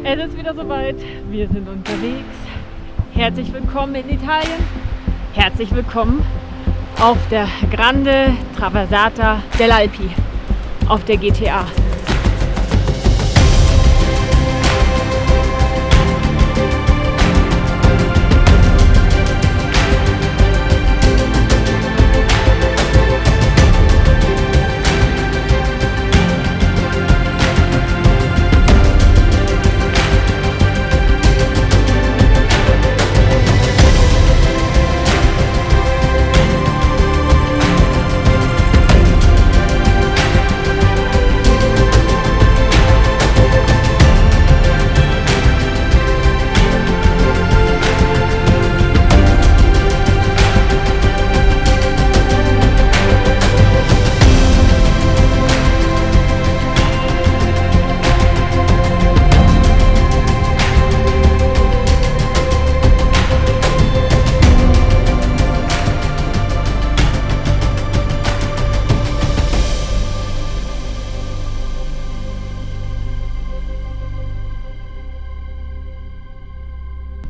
Es ist wieder soweit, wir sind unterwegs. Herzlich willkommen in Italien. Herzlich willkommen auf der Grande Traversata dell'Alpi, auf der GTA.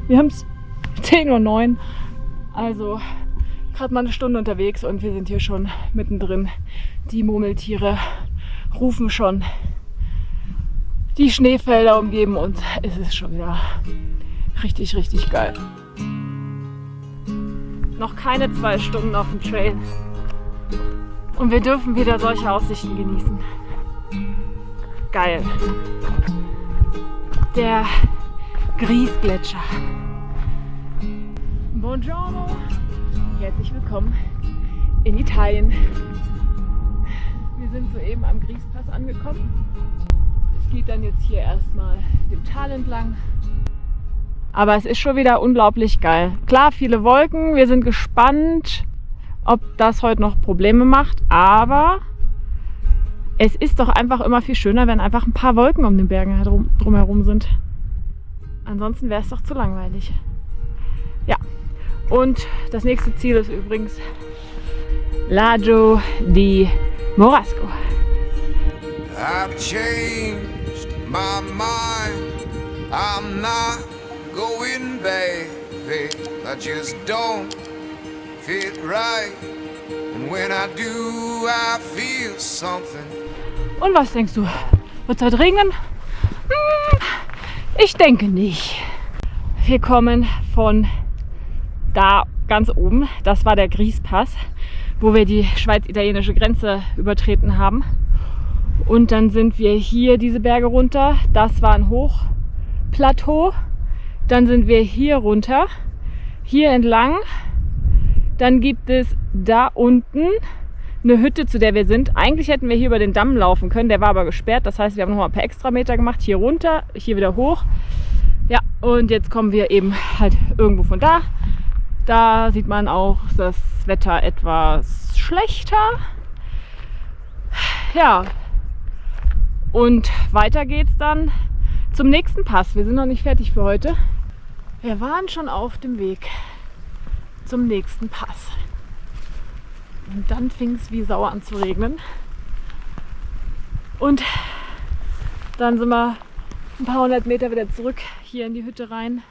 Wir haben es 10:09 Uhr, also gerade mal eine Stunde unterwegs und wir sind hier schon mittendrin. Die Murmeltiere rufen schon, die Schneefelder umgeben uns. Es ist schon wieder richtig, richtig geil. Noch keine 2 Stunden auf dem Trail und wir dürfen wieder solche Aussichten genießen. Geil. Der Griesgletscher. Buongiorno, herzlich willkommen in Italien. Wir sind soeben am Griespass angekommen. Es geht dann jetzt hier erstmal dem Tal entlang. Aber es ist schon wieder unglaublich geil. Klar, viele Wolken, wir sind gespannt, ob das heute noch Probleme macht, aber es ist doch einfach immer viel schöner, wenn einfach ein paar Wolken um den Bergen drumherum sind. Ansonsten wäre es doch zu langweilig. Ja, und das nächste Ziel ist übrigens Lago di Morasco. I've changed my mind. I'm not going back. I just don't fit right. And when I do, I feel something. Und was denkst du? Wird es heute regnen? Ich denke nicht. Wir kommen von da ganz oben. Das war der Griespass, wo wir die schweiz-italienische Grenze übertreten haben. Und dann sind wir hier diese Berge runter. Das war ein Hochplateau. Dann sind wir hier runter, hier entlang. Dann gibt es da unten eine Hütte, zu der wir sind. Eigentlich hätten wir hier über den Damm laufen können, der war aber gesperrt. Das heißt, wir haben nochmal ein paar Extrameter gemacht. Hier runter, hier wieder hoch. Ja, und jetzt kommen wir eben halt irgendwo von da. Da sieht man auch das Wetter etwas schlechter. Ja, und weiter geht's dann zum nächsten Pass. Wir sind noch nicht fertig für heute. Wir waren schon auf dem Weg zum nächsten Pass. Und dann fing es wie Sau an zu regnen. Und dann sind wir ein paar 100 Meter wieder zurück hier in die Hütte rein.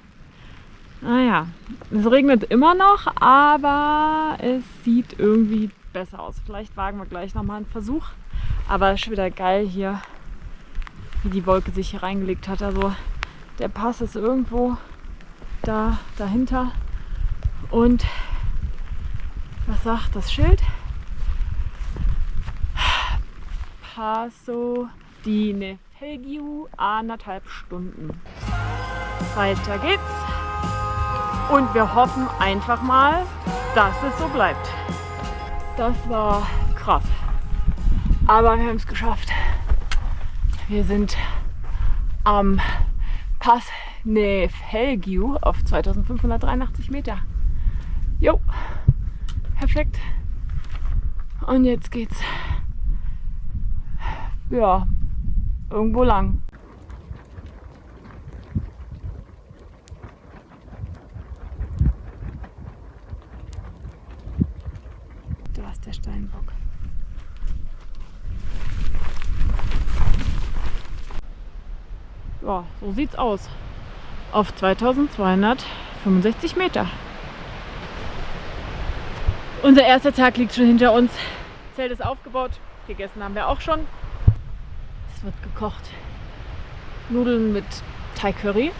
Naja, es regnet immer noch, aber es sieht irgendwie besser aus. Vielleicht wagen wir gleich nochmal einen Versuch. Aber es ist schon wieder geil hier, wie die Wolke sich hier reingelegt hat. Also der Pass ist irgendwo dahinter. Und was sagt das Schild? Passo di Nefelgiu, 1,5 Stunden. Weiter geht's. Und wir hoffen einfach mal, dass es so bleibt. Das war krass. Aber wir haben es geschafft. Wir sind am Pass Nefelgiu auf 2583 Meter. Jo, perfekt. Und jetzt geht's ja irgendwo lang. Da ist der Steinbock. ja, so sieht's aus. Auf 2265 Meter. Unser erster Tag liegt schon hinter uns. Das Zelt ist aufgebaut. Gegessen haben wir auch schon. Es wird gekocht. Nudeln mit Thai Curry.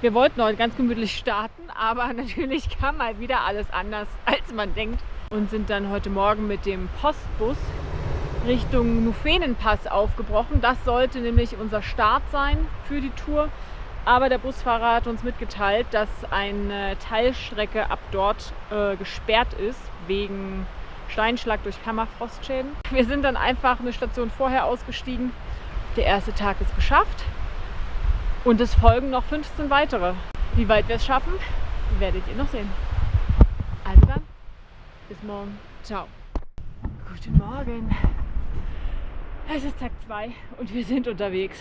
Wir wollten heute ganz gemütlich starten, aber natürlich kam mal wieder alles anders, als man denkt. Und sind dann heute Morgen mit dem Postbus Richtung Nufenenpass aufgebrochen. Das sollte nämlich unser Start sein für die Tour. Aber der Busfahrer hat uns mitgeteilt, dass eine Teilstrecke ab dort gesperrt ist, wegen Steinschlag durch Permafrostschäden. Wir sind dann einfach eine Station vorher ausgestiegen. Der erste Tag ist geschafft und es folgen noch 15 weitere. Wie weit wir es schaffen, werdet ihr noch sehen. Also dann, bis morgen. Ciao. Guten Morgen. Es ist Tag 2 und wir sind unterwegs.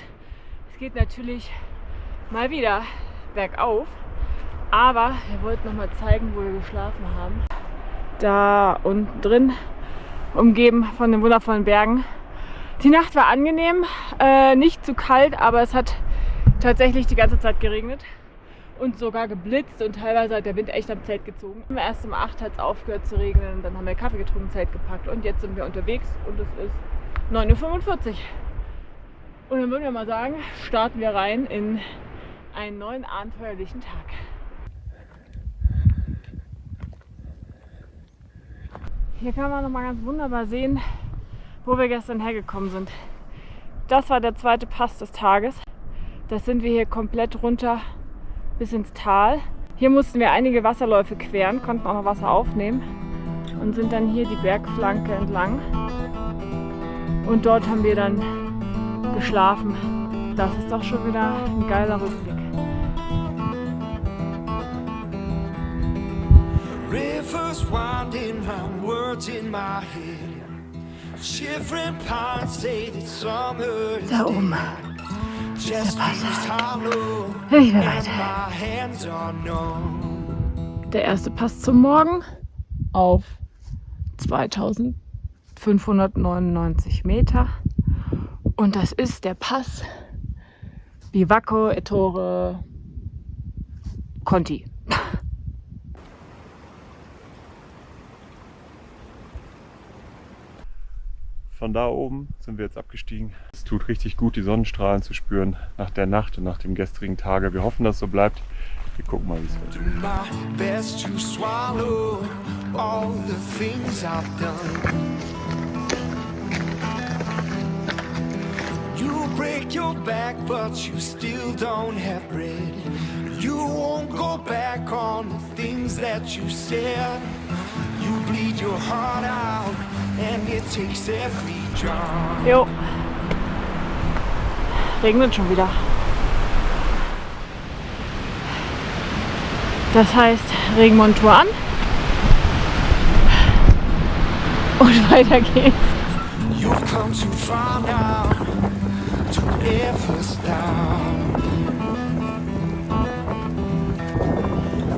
Es geht natürlich mal wieder bergauf, aber wir wollten noch mal zeigen, wo wir geschlafen haben. Da unten drin, umgeben von den wundervollen Bergen. Die Nacht war angenehm, nicht zu kalt, aber es hat tatsächlich die ganze Zeit geregnet und sogar geblitzt und teilweise hat der Wind echt am Zelt gezogen. Erst um 8 hat es aufgehört zu regnen, dann haben wir Kaffee getrunken, Zelt gepackt und jetzt sind wir unterwegs und es ist 9:45 Uhr. Und dann würden wir mal sagen, starten wir rein in einen neuen abenteuerlichen Tag. Hier kann man noch mal ganz wunderbar sehen, wo wir gestern hergekommen sind. Das war der zweite Pass des Tages. Das sind wir hier komplett runter bis ins Tal. Hier mussten wir einige Wasserläufe queren, konnten auch noch Wasser aufnehmen und sind dann hier die Bergflanke entlang. Und dort haben wir dann geschlafen. Das ist doch schon wieder ein geiler Rückblick. Rivers winding round words in my head. Shivering pines say that summer is Da oben. just feels hollow Ich will and weiter. my hands are numb. Der erste Pass zum Morgen auf 2599 Meter. Und das ist der Pass Bivacco Ettore Conti. Von da oben sind wir jetzt abgestiegen. Es tut richtig gut, die Sonnenstrahlen zu spüren nach der Nacht und nach dem gestrigen Tage. Wir hoffen, dass es so bleibt. Wir gucken mal, wie es wird. Do my best to swallow all the things I've done. You break your back, but you still don't have bread. You won't go back on the things that you said. You bleed your heart out, and it takes every drop. Jo. Regnet schon wieder. Das heißt, Regenmontur an. Und weiter geht's. You've come too far now to ever stop.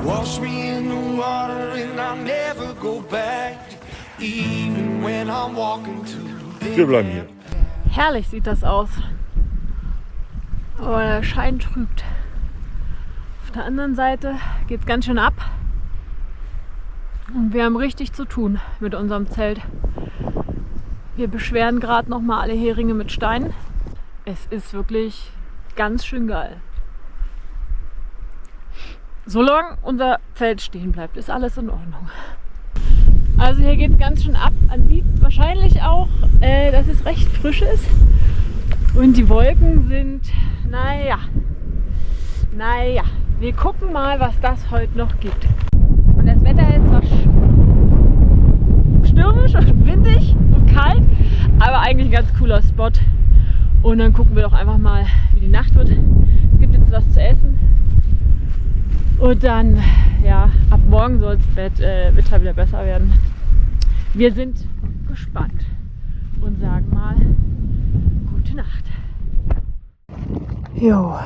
Wash me in the water and I'll never go back, even when I'm walking to Wir bleiben hier. Herrlich sieht das aus. Aber der Schein trübt. Auf der anderen Seite geht es ganz schön ab. Und wir haben richtig zu tun mit unserem Zelt. Wir beschweren gerade noch mal alle Heringe mit Steinen. Es ist wirklich ganz schön geil. Solange unser Zelt stehen bleibt, ist alles in Ordnung. Also hier geht es ganz schön ab. Man sieht wahrscheinlich auch, dass es recht frisch ist. Und die Wolken sind, naja. Wir gucken mal, was das heute noch gibt. Und das Wetter ist zwar stürmisch und windig und kalt, aber eigentlich ein ganz cooler Spot. Und dann gucken wir doch einfach mal, wie die Nacht wird. Es gibt jetzt was zu essen. Und dann, ja, ab morgen soll das Wetter wieder besser werden. Wir sind gespannt und sagen mal gute Nacht. Jo,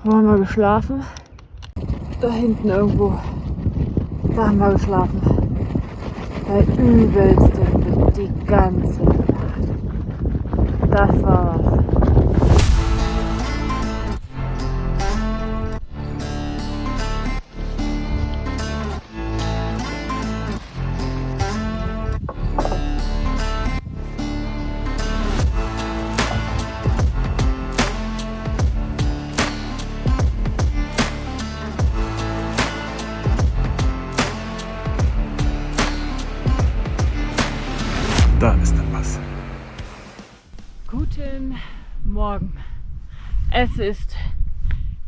wo haben wir geschlafen? Da hinten irgendwo. Da haben wir geschlafen. Bei übelstem Wind die ganze Nacht. Das war was. Es ist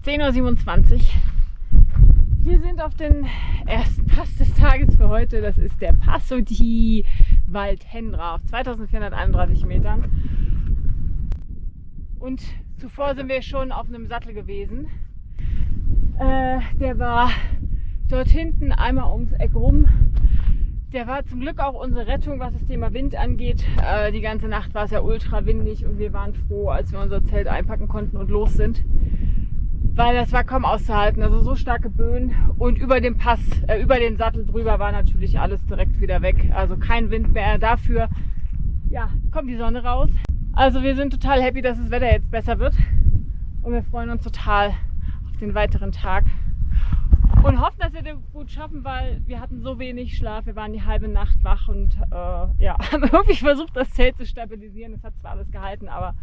10:27 Uhr. Wir sind auf den ersten Pass des Tages für heute. Das ist der Passo di Valtendra auf 2431 Metern. Und zuvor sind wir schon auf einem Sattel gewesen. Der war dort hinten einmal ums Eck rum. Der war zum Glück auch unsere Rettung, was das Thema Wind angeht. Die ganze Nacht war es ja ultra windig und wir waren froh, als wir unser Zelt einpacken konnten und los sind. Weil das war kaum auszuhalten, also so starke Böen und über den Pass, über den Sattel drüber war natürlich alles direkt wieder weg. Also kein Wind mehr. Dafür, ja, kommt die Sonne raus. Also wir sind total happy, dass das Wetter jetzt besser wird und wir freuen uns total auf den weiteren Tag und hoffen, dass wir das gut schaffen, weil wir hatten so wenig Schlaf. Wir waren die halbe Nacht wach und ja, haben irgendwie versucht, das Zelt zu stabilisieren. Es hat zwar alles gehalten, aber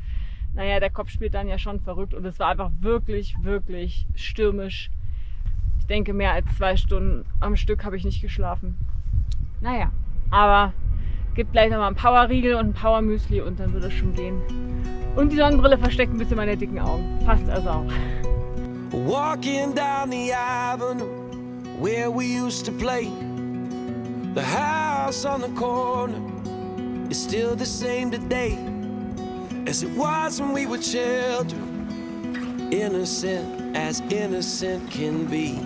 naja, der Kopf spielt dann ja schon verrückt und es war einfach wirklich, wirklich stürmisch. Ich denke, mehr als 2 Stunden am Stück habe ich nicht geschlafen. Naja, aber gibt gleich nochmal einen Powerriegel und ein Powermüsli und dann wird es schon gehen. Und die Sonnenbrille versteckt ein bisschen meine dicken Augen. Passt also auch. Walking down the avenue where we used to play. The house on the corner is still the same today as it was when we were children, innocent as innocent can be.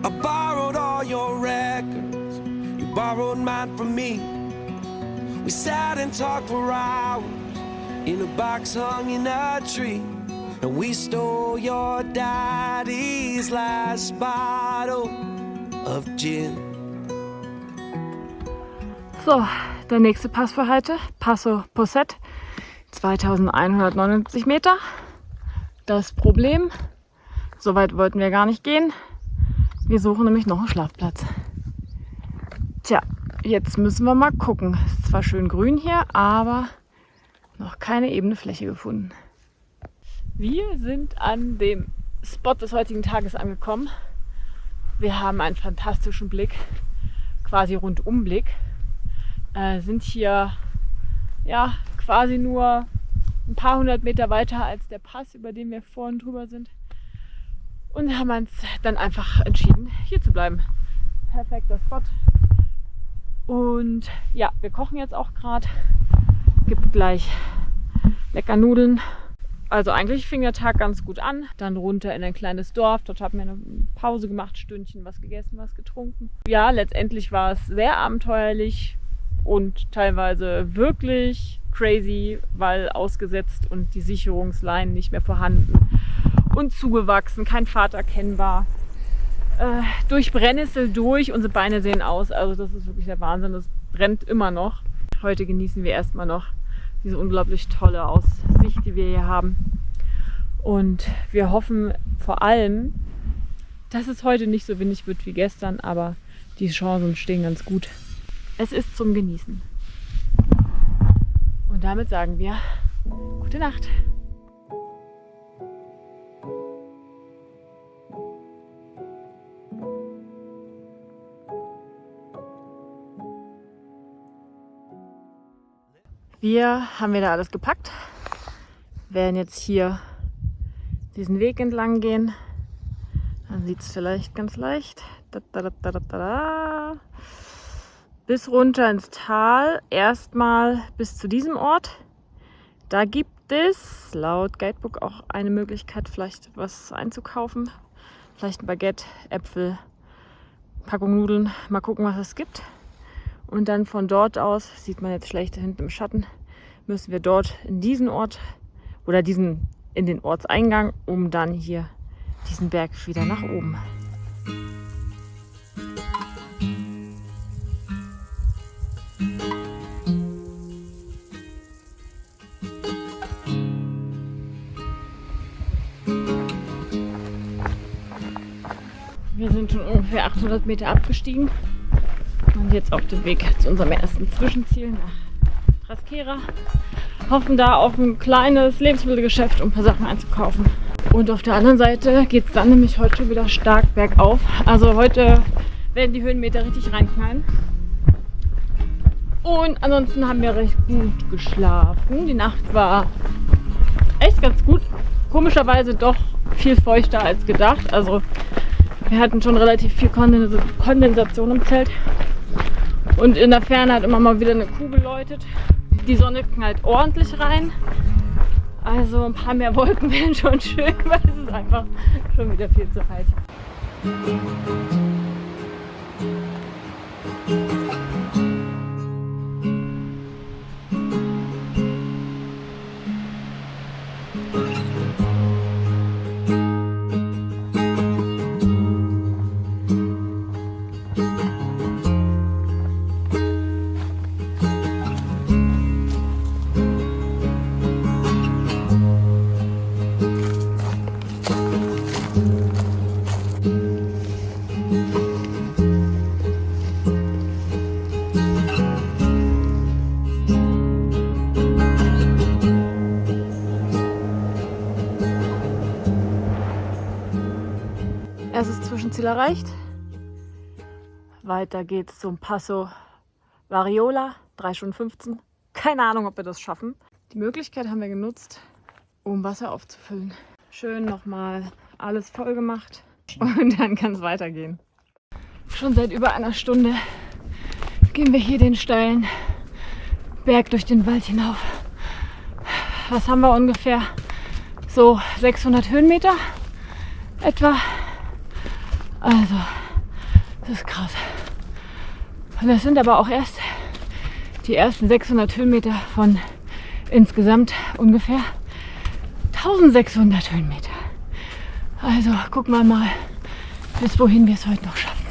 I borrowed all your records, you borrowed mine from me. We sat and talked for hours in a box hung in a tree, and we stole your daddy's last bottle of gin. So, der nächste Pass für heute, Passo Posset, 2179 Meter. Das Problem, so weit wollten wir gar nicht gehen. Wir suchen nämlich noch einen Schlafplatz. Tja, jetzt müssen wir mal gucken. Es ist zwar schön grün hier, aber noch keine ebene Fläche gefunden. Wir sind an dem Spot des heutigen Tages angekommen. Wir haben einen fantastischen Blick, quasi Rundumblick. Sind hier ja quasi nur ein paar hundert Meter weiter als der Pass, über den wir vorhin drüber sind. Und haben uns dann einfach entschieden, hier zu bleiben. Perfekter Spot. Und ja, wir kochen jetzt auch gerade. Gibt gleich lecker Nudeln. Also eigentlich fing der Tag ganz gut an. Dann runter in ein kleines Dorf. Dort haben wir eine Pause gemacht, Stündchen was gegessen, was getrunken. Ja, letztendlich war es sehr abenteuerlich und teilweise wirklich crazy, weil ausgesetzt und die Sicherungsleinen nicht mehr vorhanden und zugewachsen, kein Pfad erkennbar. Durch Brennnessel durch, unsere Beine sehen aus, also das ist wirklich der Wahnsinn, das brennt immer noch. Heute genießen wir erstmal noch diese unglaublich tolle Aussicht, die wir hier haben. Und wir hoffen vor allem, dass es heute nicht so windig wird wie gestern, aber die Chancen stehen ganz gut. Es ist zum Genießen. Und damit sagen wir gute Nacht. Wir haben wieder alles gepackt, werden jetzt hier diesen Weg entlang gehen. Dann sieht es vielleicht ganz leicht. Bis runter ins Tal, erstmal bis zu diesem Ort. Da gibt es laut Guidebook auch eine Möglichkeit, vielleicht was einzukaufen. Vielleicht ein Baguette, Äpfel, Packung Nudeln. Mal gucken, was es gibt. Und dann von dort aus, sieht man jetzt schlecht hinten im Schatten, müssen wir dort in diesen Ort oder in den Ortseingang, um dann hier diesen Berg wieder nach oben. Wir sind schon ungefähr 800 Meter abgestiegen und jetzt auf dem Weg zu unserem ersten Zwischenziel nach Trasquera. Hoffen da auf ein kleines Lebensmittelgeschäft, um ein paar Sachen einzukaufen. Und auf der anderen Seite geht es dann nämlich heute schon wieder stark bergauf. Also heute werden die Höhenmeter richtig reinknallen. Und ansonsten haben wir recht gut geschlafen. Die Nacht war echt ganz gut. Komischerweise doch viel feuchter als gedacht. Also wir hatten schon relativ viel Kondensation im Zelt. Und in der Ferne hat immer mal wieder eine Kuh geläutet. Die Sonne knallt ordentlich rein. Also ein paar mehr Wolken wären schon schön, weil es ist einfach schon wieder viel zu heiß. Erstes Zwischenziel erreicht. Weiter geht's zum Passo Variola, 3 Stunden 15. Keine Ahnung, ob wir das schaffen. Die Möglichkeit haben wir genutzt, um Wasser aufzufüllen. Schön nochmal alles voll gemacht und dann kann es weitergehen. Schon seit über einer Stunde gehen wir hier den steilen Berg durch den Wald hinauf. Was haben wir ungefähr? So 600 Höhenmeter etwa. Also, das ist krass. Und das sind aber auch erst die ersten 600 Höhenmeter von insgesamt ungefähr 1600 Höhenmeter. Also, gucken wir mal, bis wohin wir es heute noch schaffen.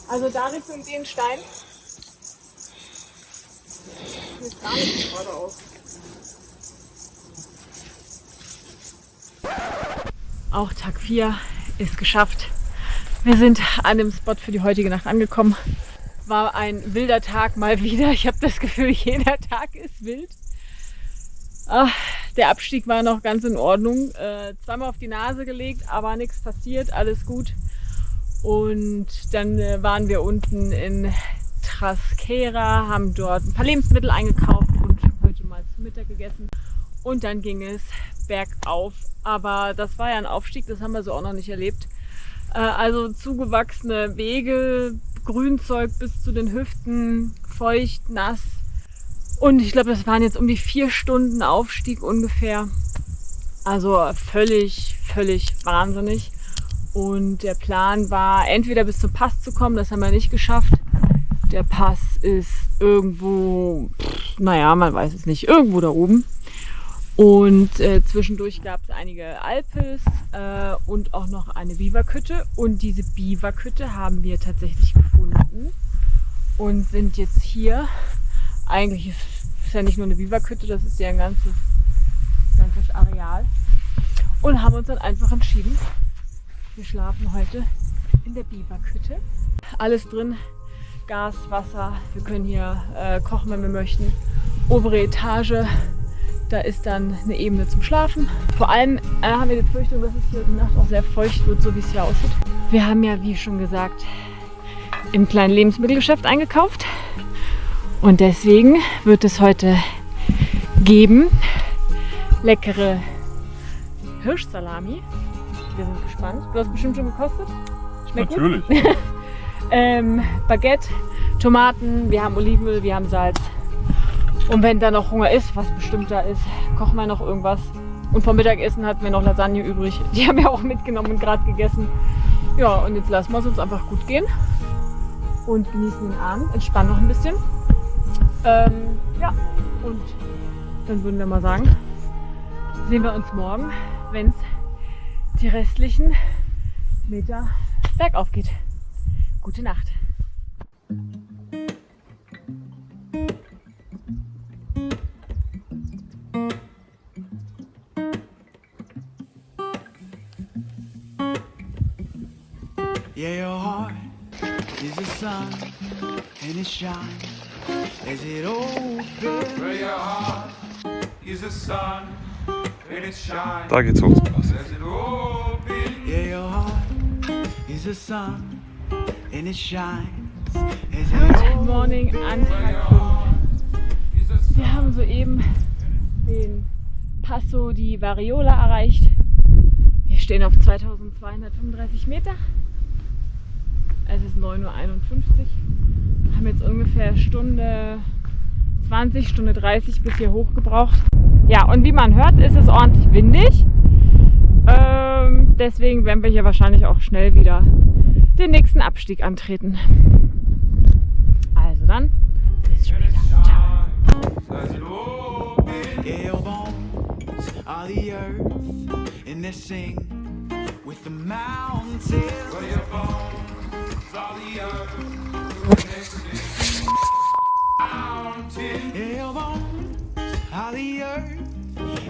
Also da Richtung den Stein. Ist gar nicht geradeaus. Auch Tag 4 ist geschafft. Wir sind an dem Spot für die heutige Nacht angekommen. War ein wilder Tag mal wieder. Ich habe das Gefühl, jeder Tag ist wild. Der Abstieg war noch ganz in Ordnung. Zweimal auf die Nase gelegt, aber nichts passiert, alles gut. Und dann waren wir unten in Trasquera, haben dort ein paar Lebensmittel eingekauft und heute mal zu Mittag gegessen. Und dann ging es bergauf. Aber das war ja ein Aufstieg, das haben wir so auch noch nicht erlebt. Also zugewachsene Wege, Grünzeug bis zu den Hüften, feucht, nass. Und ich glaube, das waren jetzt um die 4 Stunden Aufstieg ungefähr. Also völlig wahnsinnig. Und der Plan war, entweder bis zum Pass zu kommen, das haben wir nicht geschafft. Der Pass ist irgendwo, naja, man weiß es nicht, irgendwo da oben. Und zwischendurch gab es einige Alpes und auch noch eine Biwakhütte. Und diese Biwakhütte haben wir tatsächlich gefunden und sind jetzt hier. Eigentlich ist es ja nicht nur eine Biwakhütte, das ist ja ein ganzes Areal. Und haben uns dann einfach entschieden, wir schlafen heute in der Biwakhütte. Alles drin, Gas, Wasser, wir können hier kochen, wenn wir möchten. Obere Etage, da ist dann eine Ebene zum Schlafen. Vor allem haben wir die Befürchtung, dass es hier die Nacht auch sehr feucht wird, so wie es hier aussieht. Wir haben ja, wie schon gesagt, im kleinen Lebensmittelgeschäft eingekauft. Und deswegen wird es heute geben leckere Hirschsalami. Wir sind gespannt. Du hast bestimmt schon gekostet? Schmeckt natürlich gut? Baguette, Tomaten, wir haben Olivenöl, wir haben Salz. Und wenn da noch Hunger ist, was bestimmt da ist, kochen wir noch irgendwas. Und vom Mittagessen hatten wir noch Lasagne übrig. Die haben wir auch mitgenommen und gerade gegessen. Ja, und jetzt lassen wir es uns einfach gut gehen und genießen den Abend, entspannen noch ein bisschen. Ja, und dann würden wir mal sagen, sehen wir uns morgen, wenn es die restlichen Meter bergauf geht. Gute Nacht. Yeah, your heart is the sun and it shines as it opens. Where your heart is the sun and it shines. Da geht's hoch zum Pass. As it opens. Yeah, your heart is the sun and it shines as it Good opens. morning an Tag 5. Wir haben soeben den Passo di Variola erreicht. Wir stehen auf 2235 Meter. Es ist 9:51 Uhr. Haben jetzt ungefähr Stunde 20, Stunde 30 bis hier hoch gebraucht. Ja, und wie man hört, ist es ordentlich windig. Deswegen werden wir hier wahrscheinlich auch schnell wieder den nächsten Abstieg antreten. Also dann, bis später. Ciao. Yeah, your bones are the earth, and they sing with the mountains. Well, your bones are the earth, and they sing mountains. Yeah, your bones are the earth,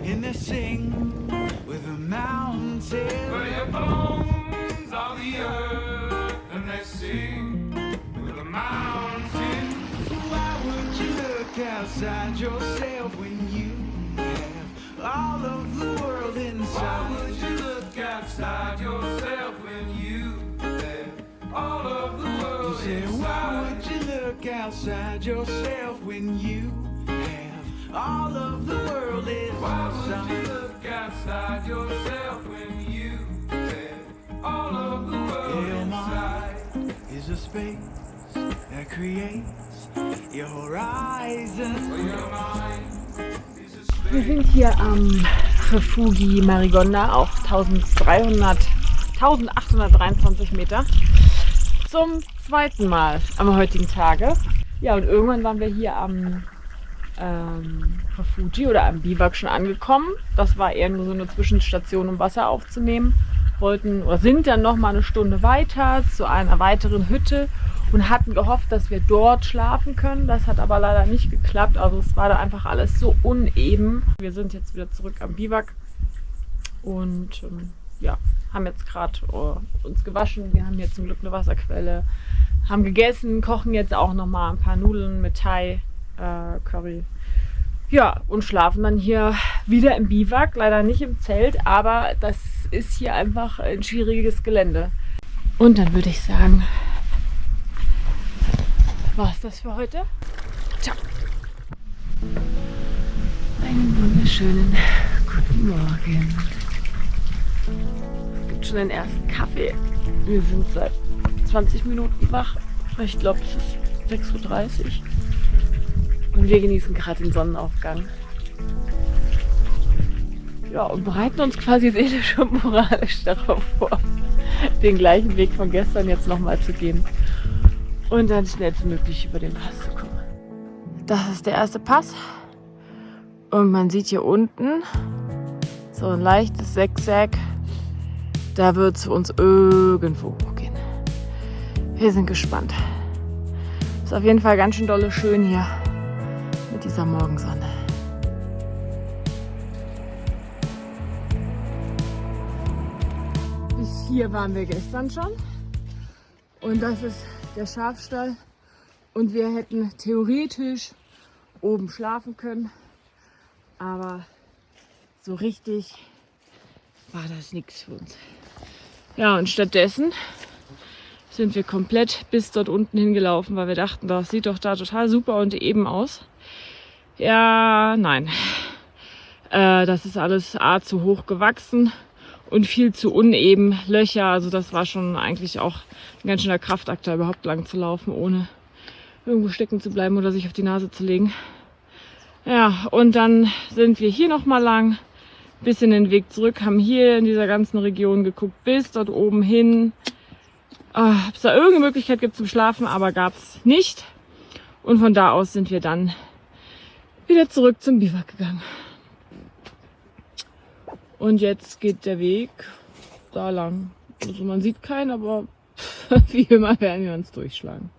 and they sing with the mountains. Well, your bones are the earth, and they sing with the mountains. Why would you look outside yourself when you have all of the world inside? Why would you look outside yourself when you have all of the world inside? Why would you look outside yourself when you have all of the world inside? Why would you look outside yourself when you have all of the world inside? Is a space that creates your horizon. Wir sind hier am Refugi Marigonda auf 1823 Meter zum zweiten Mal am heutigen Tage. Ja, und irgendwann waren wir hier am Refugi oder am Biwak schon angekommen. Das war eher nur so eine Zwischenstation, um Wasser aufzunehmen. Wollten oder sind dann noch mal eine Stunde weiter zu einer weiteren Hütte und hatten gehofft, dass wir dort schlafen können. Das hat aber leider nicht geklappt. Also es war da einfach alles so uneben. Wir sind jetzt wieder zurück am Biwak und ja, haben jetzt gerade uns gewaschen. Wir haben hier zum Glück eine Wasserquelle, haben gegessen, kochen jetzt auch noch mal ein paar Nudeln mit Thai Curry. Ja, und schlafen dann hier wieder im Biwak, leider nicht im Zelt, aber das ist hier einfach ein schwieriges Gelände. Und dann würde ich sagen, war's das für heute. Ciao. Einen wunderschönen guten Morgen. Es gibt schon den ersten Kaffee. Wir sind seit 20 Minuten wach. Ich glaube, es ist 6:30 Uhr. Und wir genießen gerade den Sonnenaufgang. Ja, und bereiten uns quasi seelisch und moralisch darauf vor, den gleichen Weg von gestern jetzt nochmal zu gehen. Und dann schnellstmöglich über den Pass zu kommen. Das ist der erste Pass. Und man sieht hier unten so ein leichtes Zigzag. Da wird es für uns irgendwo hochgehen. Wir sind gespannt. Ist auf jeden Fall ganz schön dolle schön hier mit dieser Morgensonne. Bis hier waren wir gestern schon. Und das ist der Schafstall. Und wir hätten theoretisch oben schlafen können. Aber so richtig war das nichts für uns. Ja, und stattdessen sind wir komplett bis dort unten hingelaufen, weil wir dachten, das sieht doch da total super und eben aus. Ja, nein. Das ist alles zu hoch gewachsen und viel zu uneben. Löcher, also das war schon eigentlich auch ein ganz schöner Kraftakt, da überhaupt lang zu laufen, ohne irgendwo stecken zu bleiben oder sich auf die Nase zu legen. Ja, und dann sind wir hier nochmal lang, bisschen den Weg zurück, haben hier in dieser ganzen Region geguckt, bis dort oben hin. Ob es da irgendeine Möglichkeit gibt zum Schlafen, aber gab es nicht. Und von da aus sind wir dann wieder zurück zum Biwak gegangen. Und jetzt geht der Weg da lang. Also man sieht keinen, aber wie immer werden wir uns durchschlagen.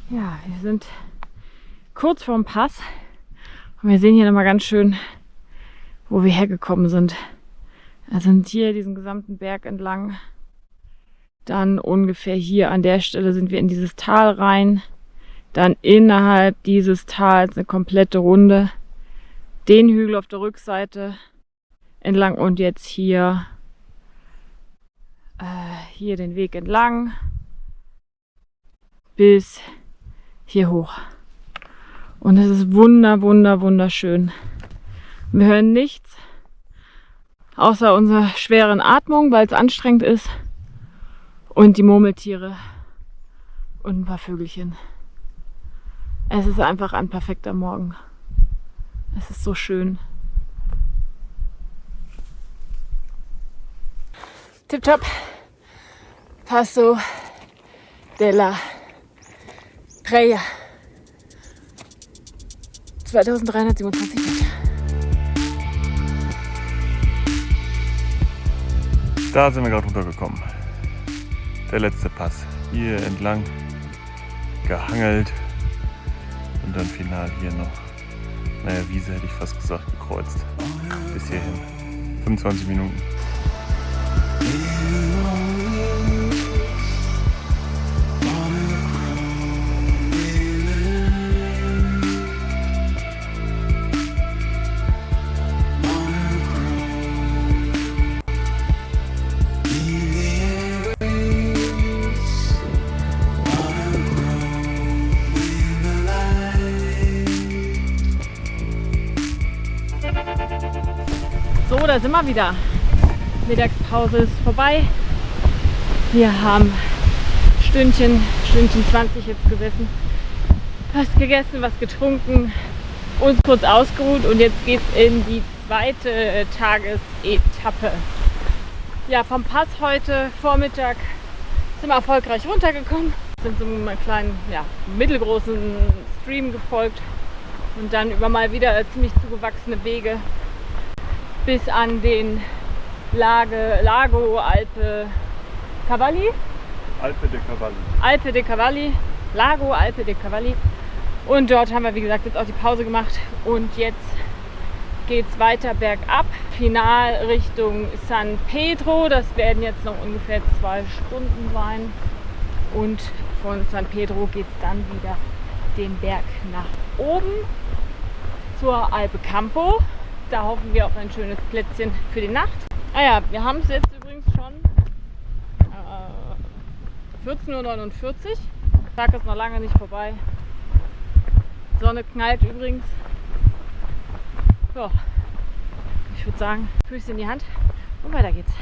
Ja, wir sind kurz vorm Pass und wir sehen hier nochmal ganz schön, wo wir hergekommen sind. Wir sind hier diesen gesamten Berg entlang. Dann ungefähr hier an der Stelle sind wir in dieses Tal rein. Dann innerhalb dieses Tals eine komplette Runde. Den Hügel auf der Rückseite entlang und jetzt hier den Weg entlang bis hier hoch. Und es ist wunderschön. Wir hören nichts außer unserer schweren Atmung, weil es anstrengend ist, und die Murmeltiere und ein paar Vögelchen. Es ist einfach ein perfekter Morgen. Es ist so schön. Tipptopp. Passo della Preia. 2327 Meter. Da sind wir gerade runtergekommen. Der letzte Pass. Hier entlang gehangelt und dann final hier noch, naja, Wiese hätte ich fast gesagt, gekreuzt. Bis hierhin. 25 Minuten. So, da sind wir wieder. Mittagspause ist vorbei. Wir haben Stündchen 20 jetzt gesessen, was gegessen, was getrunken, uns kurz ausgeruht und jetzt geht es in die zweite Tagesetappe. Ja, vom Pass heute Vormittag sind wir erfolgreich runtergekommen, sind so einem kleinen, mittelgroßen Stream gefolgt und dann über mal wieder ziemlich zugewachsene Wege bis an den Lago Alpe Cavalli. Alpe de Cavalli. Lago Alpe de Cavalli. Und dort haben wir, wie gesagt, jetzt auch die Pause gemacht. Und jetzt geht es weiter bergab. Final Richtung San Pedro. Das werden jetzt noch ungefähr 2 Stunden sein. Und von San Pedro geht es dann wieder den Berg nach oben zur Alpe Campo. Da hoffen wir auf ein schönes Plätzchen für die Nacht. Ah ja, wir haben es jetzt übrigens schon 14:49 Uhr. Der Tag ist noch lange nicht vorbei. Die Sonne knallt übrigens. Ja, ich würde sagen, Füße in die Hand und weiter geht's.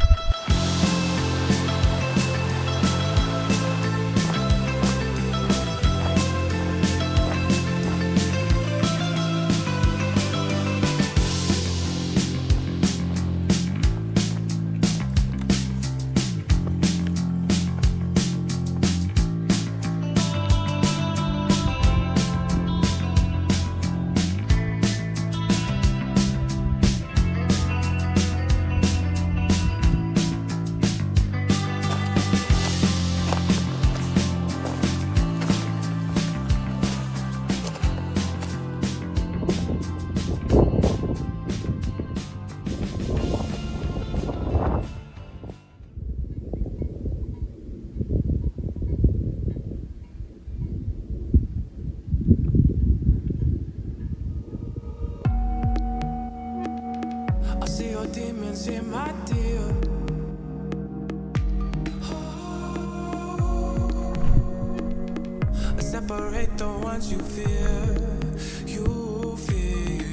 demons in my deal. I separate the ones you fear, you fear.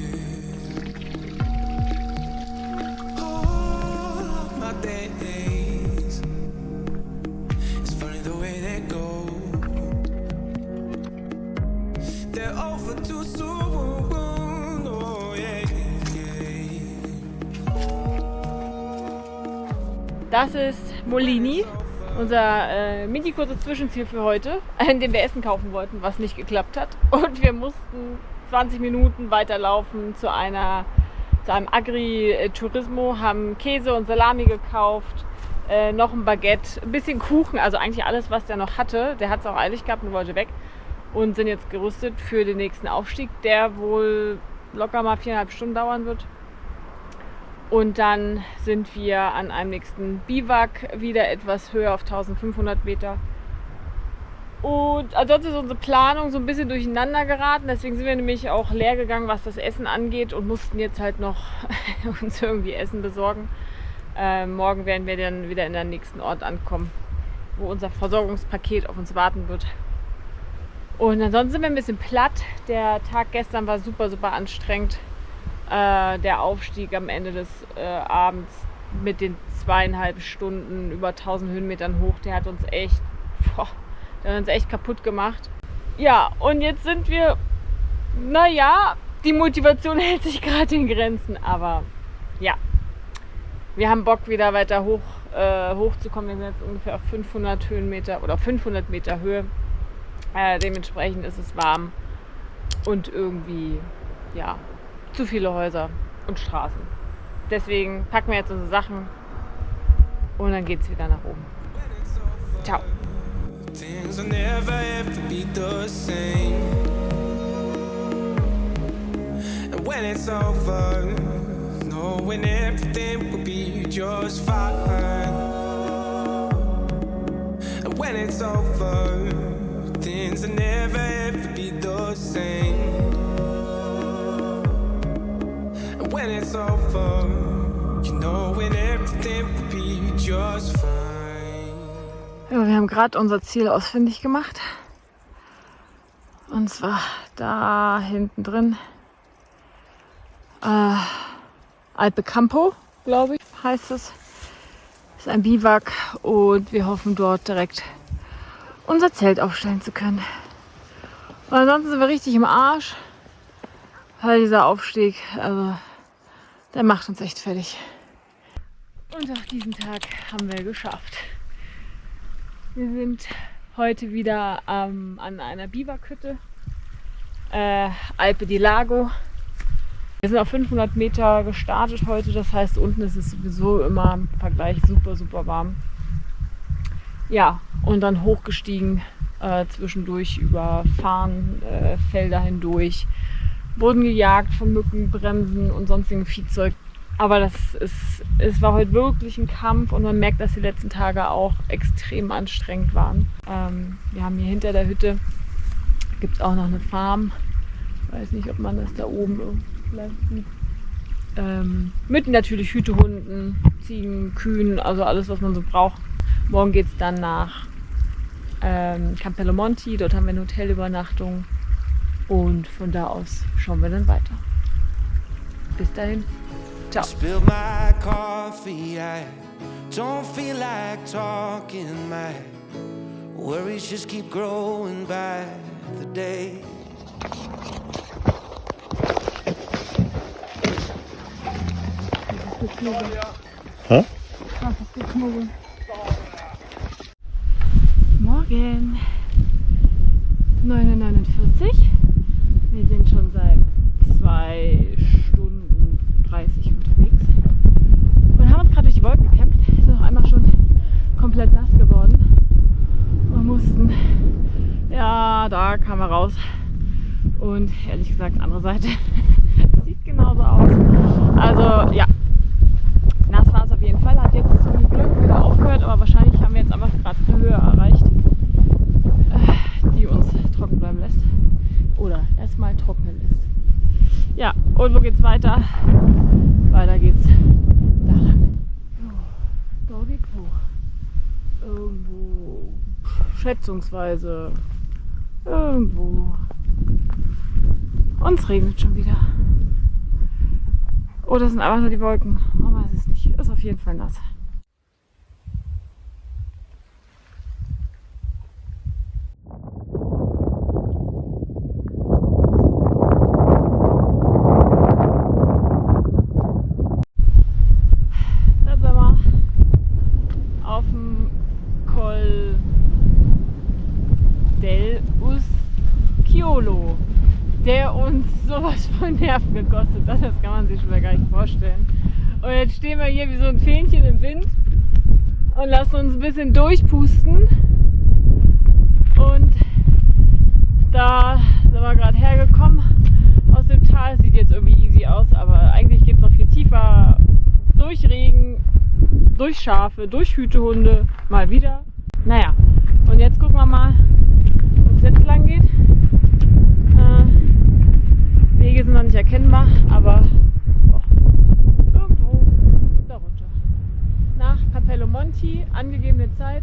All of my days, it's funny the way they go. They're over too soon. Das ist Molini, unser mini-kurzes Zwischenziel für heute, in dem wir Essen kaufen wollten, was nicht geklappt hat. Und wir mussten 20 Minuten weiterlaufen zu einem Agri-Turismo, haben Käse und Salami gekauft, noch ein Baguette, ein bisschen Kuchen, also eigentlich alles, was der noch hatte. Der hat es auch eilig gehabt und wollte weg. und sind jetzt gerüstet für den nächsten Aufstieg, der wohl locker mal 4,5 Stunden dauern wird. Und dann sind wir an einem nächsten Biwak wieder etwas höher auf 1500 Meter. Und ansonsten ist unsere Planung so ein bisschen durcheinander geraten. Deswegen sind wir nämlich auch leer gegangen, was das Essen angeht und mussten jetzt halt noch uns irgendwie Essen besorgen. Morgen werden wir dann wieder in der nächsten Ort ankommen, wo unser Versorgungspaket auf uns warten wird. Und ansonsten sind wir ein bisschen platt. Der Tag gestern war super, super anstrengend. Der Aufstieg am Ende des Abends mit den 2,5 Stunden über 1000 Höhenmetern hoch, der hat uns echt kaputt gemacht. Ja, und jetzt sind wir, naja, die Motivation hält sich gerade in Grenzen, aber ja, wir haben Bock, wieder weiter hochzukommen. Wir sind jetzt ungefähr auf 500 Höhenmeter oder 500 Meter Höhe. Dementsprechend ist es warm und irgendwie, ja, zu viele Häuser und Straßen. Deswegen packen wir jetzt unsere Sachen und dann geht's wieder nach oben. Ciao. Things will never ever be the same. And when it's over, knowing everything will be just fine. And when it's over, things will never ever be the same. And when it's over, you know when everything will be just fine. Ja, wir haben gerade unser Ziel ausfindig gemacht. Und zwar da hinten drin. Alpe Campo, glaube ich, heißt es. Das ist ein Biwak und wir hoffen dort direkt unser Zelt aufstellen zu können. Und ansonsten sind wir richtig im Arsch, weil dieser Aufstieg, also der macht uns echt fertig. Und auch diesen Tag haben wir geschafft. Wir sind heute wieder an einer Biwakhütte, Alpe di Lago. Wir sind auf 500 Meter gestartet heute, das heißt unten ist es sowieso immer im Vergleich super, super warm. Ja, und dann hochgestiegen, zwischendurch über Farnfelder hindurch, wurden gejagt von Mücken, Bremsen und sonstigem Viehzeug. Aber es war heute wirklich ein Kampf und man merkt, dass die letzten Tage auch extrem anstrengend waren. Wir haben hier hinter der Hütte, gibt es auch noch eine Farm. Ich weiß nicht, ob man das da oben vielleicht sieht. Mit natürlich Hütehunden, Ziegen, Kühen, also alles, was man so braucht. Morgen geht es dann nach Campello Monti, dort haben wir eine Hotelübernachtung und von da aus schauen wir dann weiter. Bis dahin. Ciao. Spilled my coffee, I don't feel like talking. My worries just keep growing by the day. Hä? Krasses Geknobel. Morgen 9:49 Uhr. Wir sind schon seit 2 Stunden 30 unterwegs und haben uns gerade durch die Wolken gekämpft. Sind noch einmal schon komplett nass geworden und mussten, ja, da kamen wir raus und ehrlich gesagt, andere Seite sieht genauso aus. Also ja, nass war es auf jeden Fall, hat jetzt zum Glück wieder aufgehört, aber wahrscheinlich haben wir jetzt einfach gerade eine Höhe erreicht, die uns trocken bleiben lässt oder erstmal trocknen lässt. Ja, und wo geht's weiter? Weiter geht's da lang. Da geht's hoch. Irgendwo, schätzungsweise, irgendwo. Und es regnet schon wieder. Oh, das sind einfach nur die Wolken. Man weiß es nicht. Ist auf jeden Fall nass. Da sind wir auf dem Col del Usciolo, der uns sowas von Nerven gekostet hat, das kann man sich schon gar nicht vorstellen. Und jetzt stehen wir hier wie so ein Fähnchen im Wind und lassen uns ein bisschen durchpusten. Und da sind wir gerade hergekommen aus dem Tal. Sieht jetzt irgendwie easy aus, aber eigentlich geht es noch viel tiefer. Durch Regen, durch Schafe, durch Hütehunde, mal wieder. Naja, und jetzt gucken wir mal, wo es jetzt lang geht. Wege sind noch nicht erkennbar, aber irgendwo darunter. Nach Campello Monti, angegebene Zeit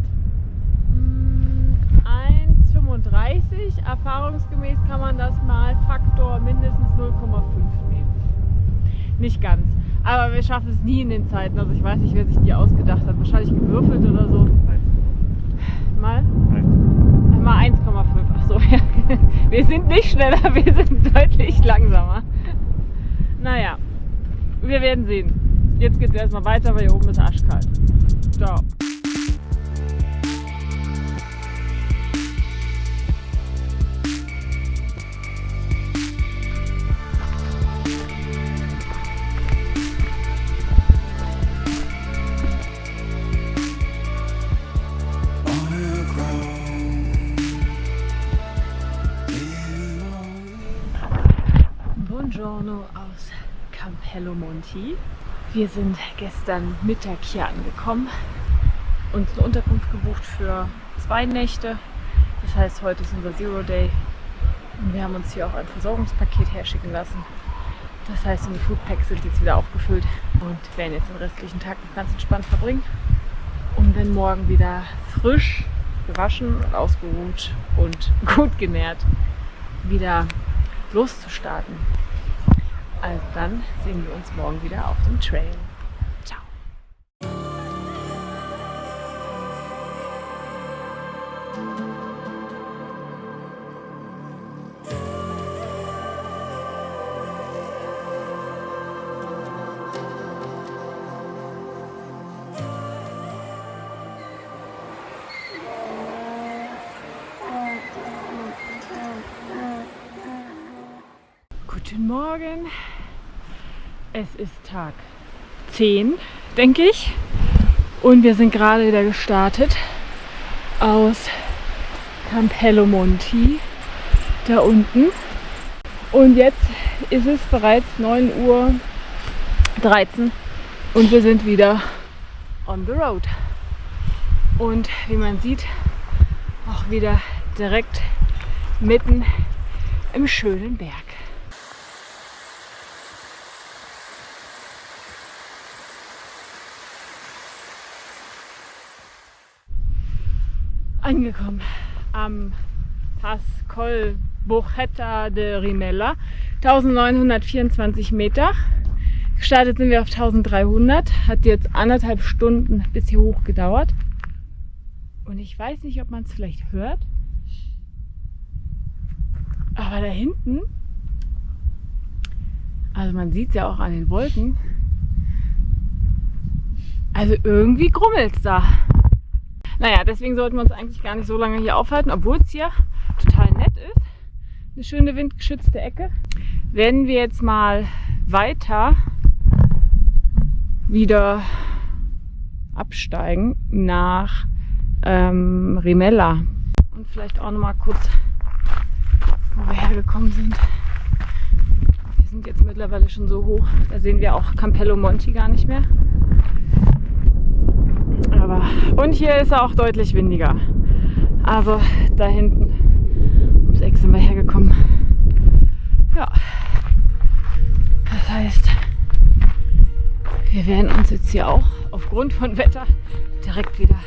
1,35. Erfahrungsgemäß kann man das mal Faktor mindestens 0,5 nehmen. Nicht ganz. Aber wir schaffen es nie in den Zeiten. Also ich weiß nicht, wer sich die ausgedacht hat. Wahrscheinlich gewürfelt oder so. Mal? Mal 1,5. Ach so, ja. Wir sind nicht schneller, wir sind deutlich langsamer. Naja, wir werden sehen. Jetzt geht es erstmal weiter, weil hier oben ist arschkalt. Ciao. Buongiorno aus Campello Monti. Wir sind gestern Mittag hier angekommen, uns eine Unterkunft gebucht für 2 Nächte. Das heißt, heute ist unser Zero Day und wir haben uns hier auch ein Versorgungspaket herschicken lassen. Das heißt, unsere Foodpacks sind jetzt wieder aufgefüllt und werden jetzt den restlichen Tag noch ganz entspannt verbringen, um dann morgen wieder frisch, gewaschen und ausgeruht und gut genährt wieder loszustarten. Also dann sehen wir uns morgen wieder auf dem Trail. Ciao. Guten Morgen. Es ist Tag 10, denke ich. Und wir sind gerade wieder gestartet aus Campello Monti, da unten. Und jetzt ist es bereits 9:13 Uhr und wir sind wieder on the road. Und wie man sieht, auch wieder direkt mitten im schönen Berg. Angekommen am Pass Col Bocchetta de Rimella, 1924 Meter. Gestartet sind wir auf 1300, hat jetzt 1,5 Stunden bis hier hoch gedauert. Und ich weiß nicht, ob man es vielleicht hört, aber da hinten, also man sieht es ja auch an den Wolken, also irgendwie grummelt es da. Naja, deswegen sollten wir uns eigentlich gar nicht so lange hier aufhalten, obwohl es hier total nett ist. Eine schöne windgeschützte Ecke. Werden wir jetzt mal weiter wieder absteigen nach Rimella. Und vielleicht auch noch mal kurz, wo wir hergekommen sind. Wir sind jetzt mittlerweile schon so hoch, da sehen wir auch Campello Monti gar nicht mehr. Und hier ist er auch deutlich windiger. Also da hinten ums Eck sind wir hergekommen. Ja, das heißt, wir werden uns jetzt hier auch aufgrund von Wetter direkt wieder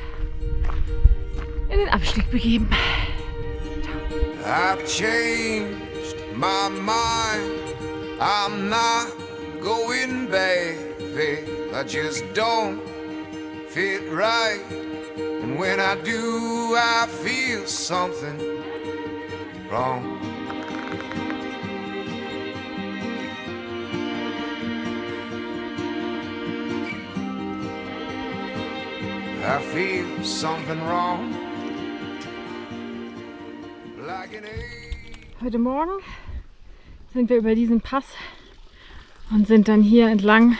in den Abstieg begeben. I've changed my mind. I'm not going back. I just don't fit right. And when I do, I feel something wrong. I feel something wrong. Like an Heute Morgen sind wir über diesen Pass und sind dann hier entlang.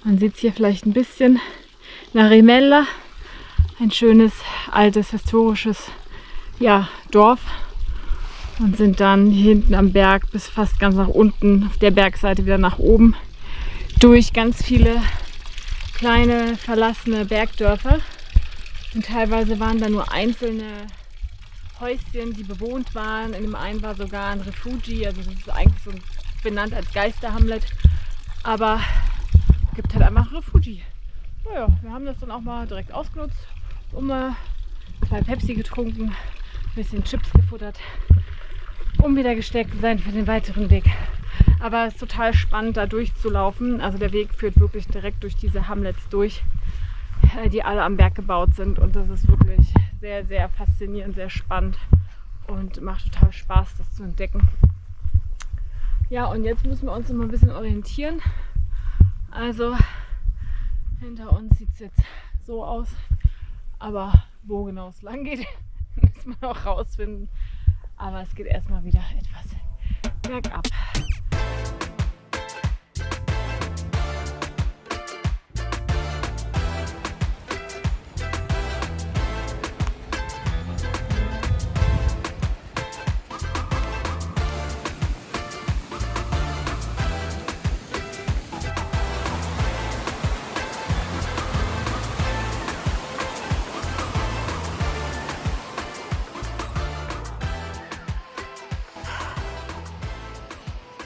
Man sieht es hier vielleicht ein bisschen. Nach Rimella, ein schönes, altes, historisches Dorf. und sind dann hier hinten am Berg bis fast ganz nach unten auf der Bergseite wieder nach oben durch ganz viele kleine verlassene Bergdörfer. Und teilweise waren da nur einzelne Häuschen, die bewohnt waren. In dem einen war sogar ein Refugi, also das ist eigentlich so benannt als Geisterhamlet, aber es gibt halt einfach Refugi. Naja, wir haben das dann auch mal direkt ausgenutzt, mal 2 Pepsi getrunken, ein bisschen Chips gefuttert, um wieder gestärkt zu sein für den weiteren Weg. Aber es ist total spannend, da durchzulaufen. Also der Weg führt wirklich direkt durch diese Hamlets durch, die alle am Berg gebaut sind. Und das ist wirklich sehr, sehr faszinierend, sehr spannend und macht total Spaß, das zu entdecken. Ja, und jetzt müssen wir uns noch mal ein bisschen orientieren. Also hinter uns sieht es jetzt so aus, aber wo genau es lang geht, müssen wir noch rausfinden. Aber es geht erstmal wieder etwas bergab.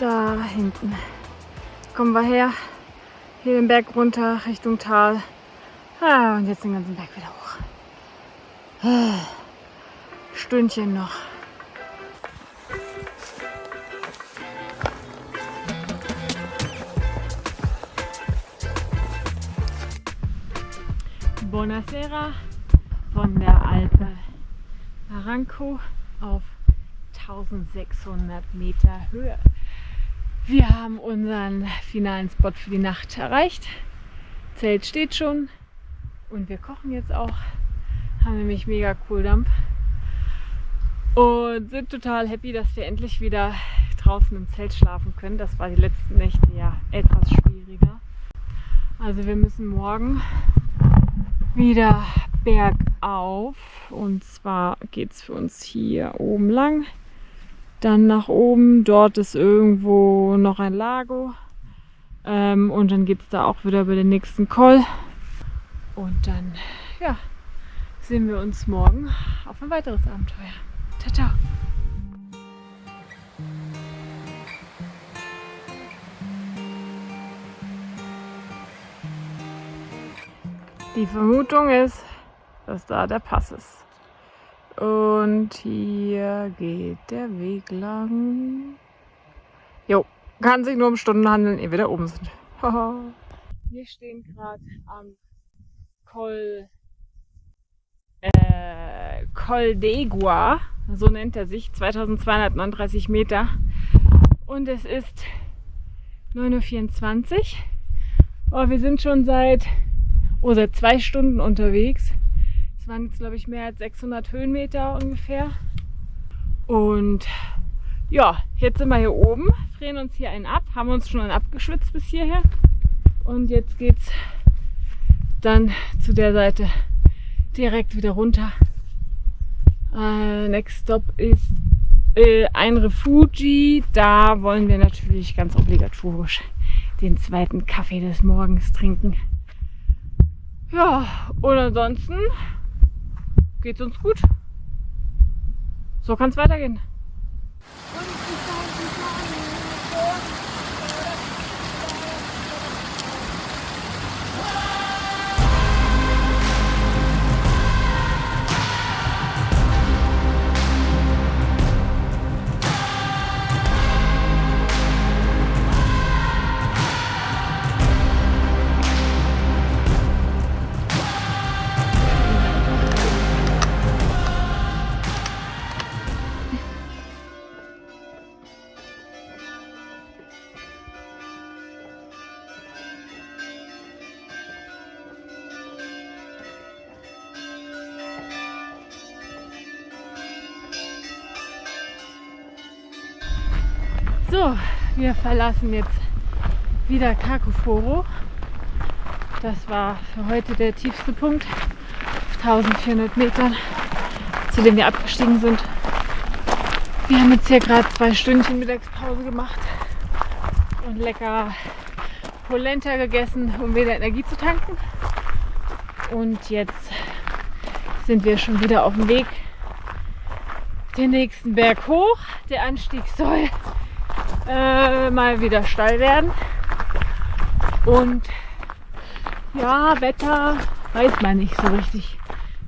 Da hinten kommen wir her, hier den Berg runter Richtung Tal. Und jetzt den ganzen Berg wieder hoch. Stündchen noch. Buonasera von der Alpe Barranco auf 1600 Meter Höhe. Wir haben unseren finalen Spot für die Nacht erreicht. Zelt steht schon und wir kochen jetzt auch. Haben nämlich mega Kohldampf und sind total happy, dass wir endlich wieder draußen im Zelt schlafen können. Das war die letzten Nächte ja etwas schwieriger. Also wir müssen morgen wieder bergauf und zwar geht es für uns hier oben lang. Dann nach oben, dort ist irgendwo noch ein Lago und dann geht es da auch wieder über den nächsten Col und dann ja, sehen wir uns morgen auf ein weiteres Abenteuer. Ciao, ciao! Die Vermutung ist, dass da der Pass ist. Und hier geht der Weg lang. Jo, kann sich nur um Stunden handeln, ehe wir da oben sind. Wir stehen gerade am Col d'Egua, so nennt er sich, 2239 Meter. Und es ist 9:24 Uhr. Oh, wir sind schon seit 2 Stunden unterwegs. Es waren jetzt, glaube ich, mehr als 600 Höhenmeter ungefähr. Und ja, jetzt sind wir hier oben, frieren uns hier einen ab, haben uns schon einen abgeschwitzt bis hierher. Und jetzt geht's dann zu der Seite direkt wieder runter. Next Stop ist ein Refugi. Da wollen wir natürlich ganz obligatorisch den zweiten Kaffee des Morgens trinken. Ja, und ansonsten geht's uns gut. So kann es weitergehen. So, wir verlassen jetzt wieder Carcoforo. Das war für heute der tiefste Punkt, 1400 Metern, zu dem wir abgestiegen sind. Wir haben jetzt hier gerade 2 Stündchen Mittagspause gemacht und lecker Polenta gegessen, um wieder Energie zu tanken. Und jetzt sind wir schon wieder auf dem Weg den nächsten Berg hoch. Der Anstieg soll mal wieder steil werden. Und ja, Wetter weiß man nicht so richtig.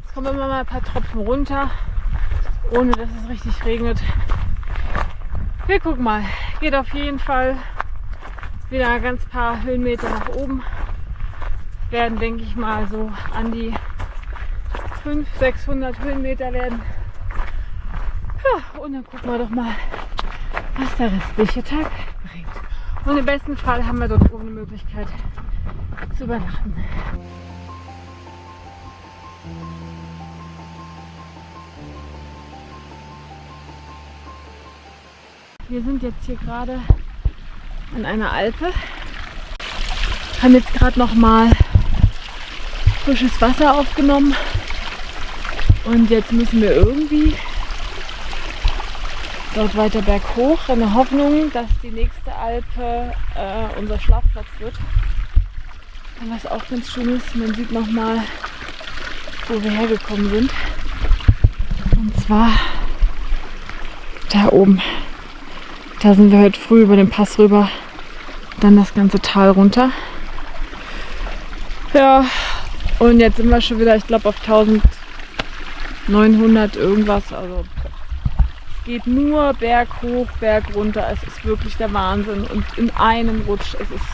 Es kommen immer mal ein paar Tropfen runter, ohne dass es richtig regnet. Wir gucken mal. Geht auf jeden Fall wieder ein ganz paar Höhenmeter nach oben. Werden, denke ich mal, so an die 500-600 Höhenmeter werden. Ja, und dann gucken wir doch mal, was der restliche Tag bringt. Und im besten Fall haben wir dort oben eine Möglichkeit zu übernachten. Wir sind jetzt hier gerade an einer Alpe. Haben jetzt gerade noch mal frisches Wasser aufgenommen. Und jetzt müssen wir irgendwie dort weiter berghoch, in der Hoffnung, dass die nächste Alpe unser Schlafplatz wird. Und was auch ganz schön ist, man sieht nochmal, wo wir hergekommen sind. Und zwar da oben. Da sind wir heute früh über den Pass rüber, dann das ganze Tal runter. Ja, und jetzt sind wir schon wieder, ich glaube, auf 1900 irgendwas. Also es geht nur Berg hoch, Berg runter. Es ist wirklich der Wahnsinn. Und in einem Rutsch, es ist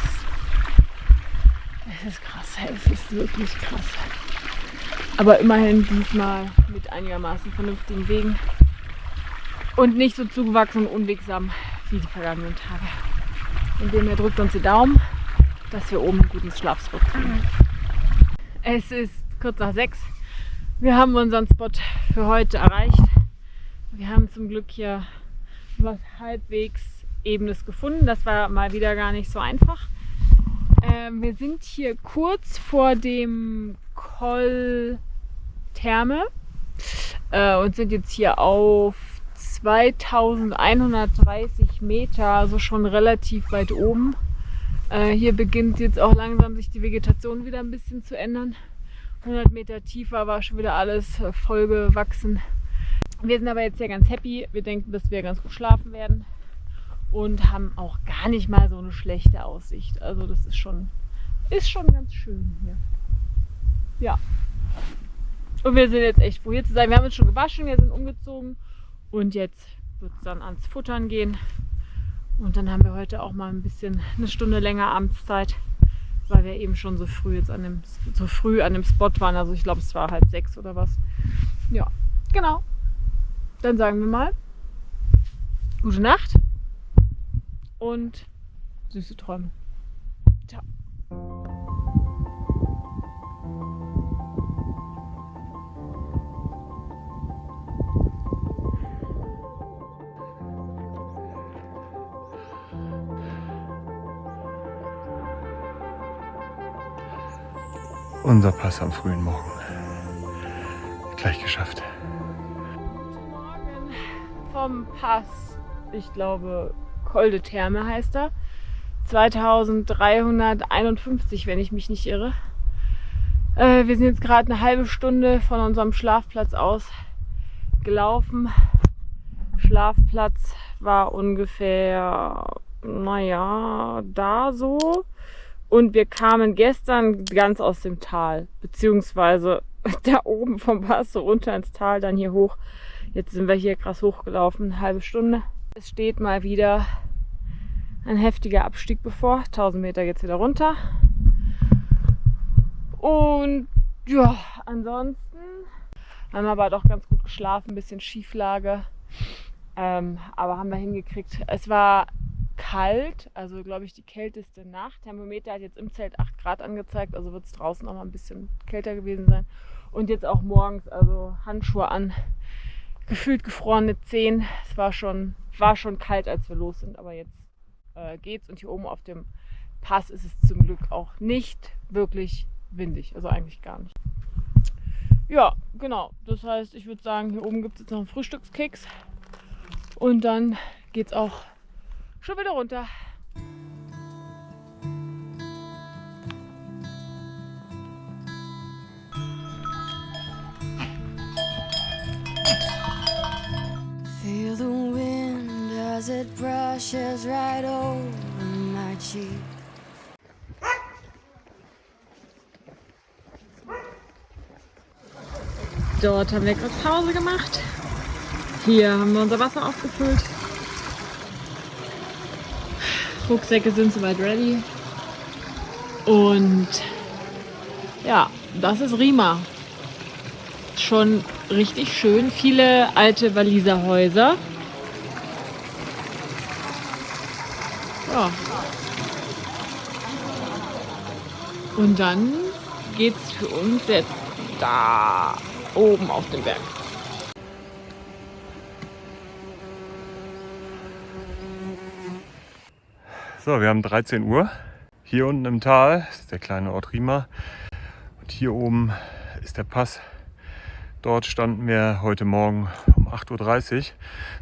krass. Es ist wirklich krass. Aber immerhin diesmal mit einigermaßen vernünftigen Wegen. Und nicht so zugewachsen und unwegsam wie die vergangenen Tage. In dem drückt uns die Daumen, dass wir oben einen guten Schlafspot kriegen. Es ist kurz nach 6. Wir haben unseren Spot für heute erreicht. Wir haben zum Glück hier was halbwegs Ebenes gefunden. Das war mal wieder gar nicht so einfach. Wir sind hier kurz vor dem Col Terme und sind jetzt hier auf 2130 Meter, also schon relativ weit oben. Hier beginnt jetzt auch langsam sich die Vegetation wieder ein bisschen zu ändern. 100 Meter tiefer war schon wieder alles vollgewachsen. Wir sind aber jetzt hier ganz happy. Wir denken, dass wir ganz gut schlafen werden und haben auch gar nicht mal so eine schlechte Aussicht. Also das ist schon ganz schön hier. Ja. Und wir sind jetzt echt froh hier zu sein. Wir haben uns schon gewaschen, wir sind umgezogen und jetzt wird es dann ans Futtern gehen. Und dann haben wir heute auch mal ein bisschen eine Stunde länger Abendszeit, weil wir eben schon so früh an dem Spot waren. Also ich glaube, es war halt 6 oder was. Ja, genau. Dann sagen wir mal gute Nacht und süße Träume. Ciao. Unser Pass am frühen Morgen. Gleich geschafft. Guten Morgen vom Pass. Ich glaube, Col de Terme heißt er. 2351, wenn ich mich nicht irre. Wir sind jetzt gerade eine halbe Stunde von unserem Schlafplatz aus gelaufen. Schlafplatz war ungefähr, naja, da so. Und wir kamen gestern ganz aus dem Tal, beziehungsweise da oben vom Pass so runter ins Tal, dann hier hoch. Jetzt sind wir hier krass hochgelaufen, eine halbe Stunde. Es steht mal wieder ein heftiger Abstieg bevor. 1000 Meter geht es wieder runter. Und ja, ansonsten haben wir aber doch ganz gut geschlafen, ein bisschen Schieflage. Aber haben wir hingekriegt. Es war kalt, also glaube ich die kälteste Nacht. Thermometer hat jetzt im Zelt 8 Grad angezeigt, also wird es draußen auch mal ein bisschen kälter gewesen sein. Und jetzt auch morgens, also Handschuhe an, gefühlt gefrorene Zehen. Es war schon kalt, als wir los sind, aber jetzt geht's. Und hier oben auf dem Pass ist es zum Glück auch nicht wirklich windig, also eigentlich gar nicht. Ja, genau. Das heißt, ich würde sagen, hier oben gibt es jetzt noch einen Frühstückskeks. Und dann geht's auch schon wieder runter. Feel the wind as it brushes right over my cheek. Dort haben wir gerade Pause gemacht. Hier haben wir unser Wasser aufgefüllt. Rucksäcke sind soweit ready. Und ja, das ist Rima. Schon richtig schön. Viele alte Waliser Häuser. Ja. Und dann geht's für uns jetzt da oben auf den Berg. So, wir haben 13 Uhr. Hier unten im Tal ist der kleine Ort Rima. Und hier oben ist der Pass. Dort standen wir heute Morgen um 8:30 Uhr,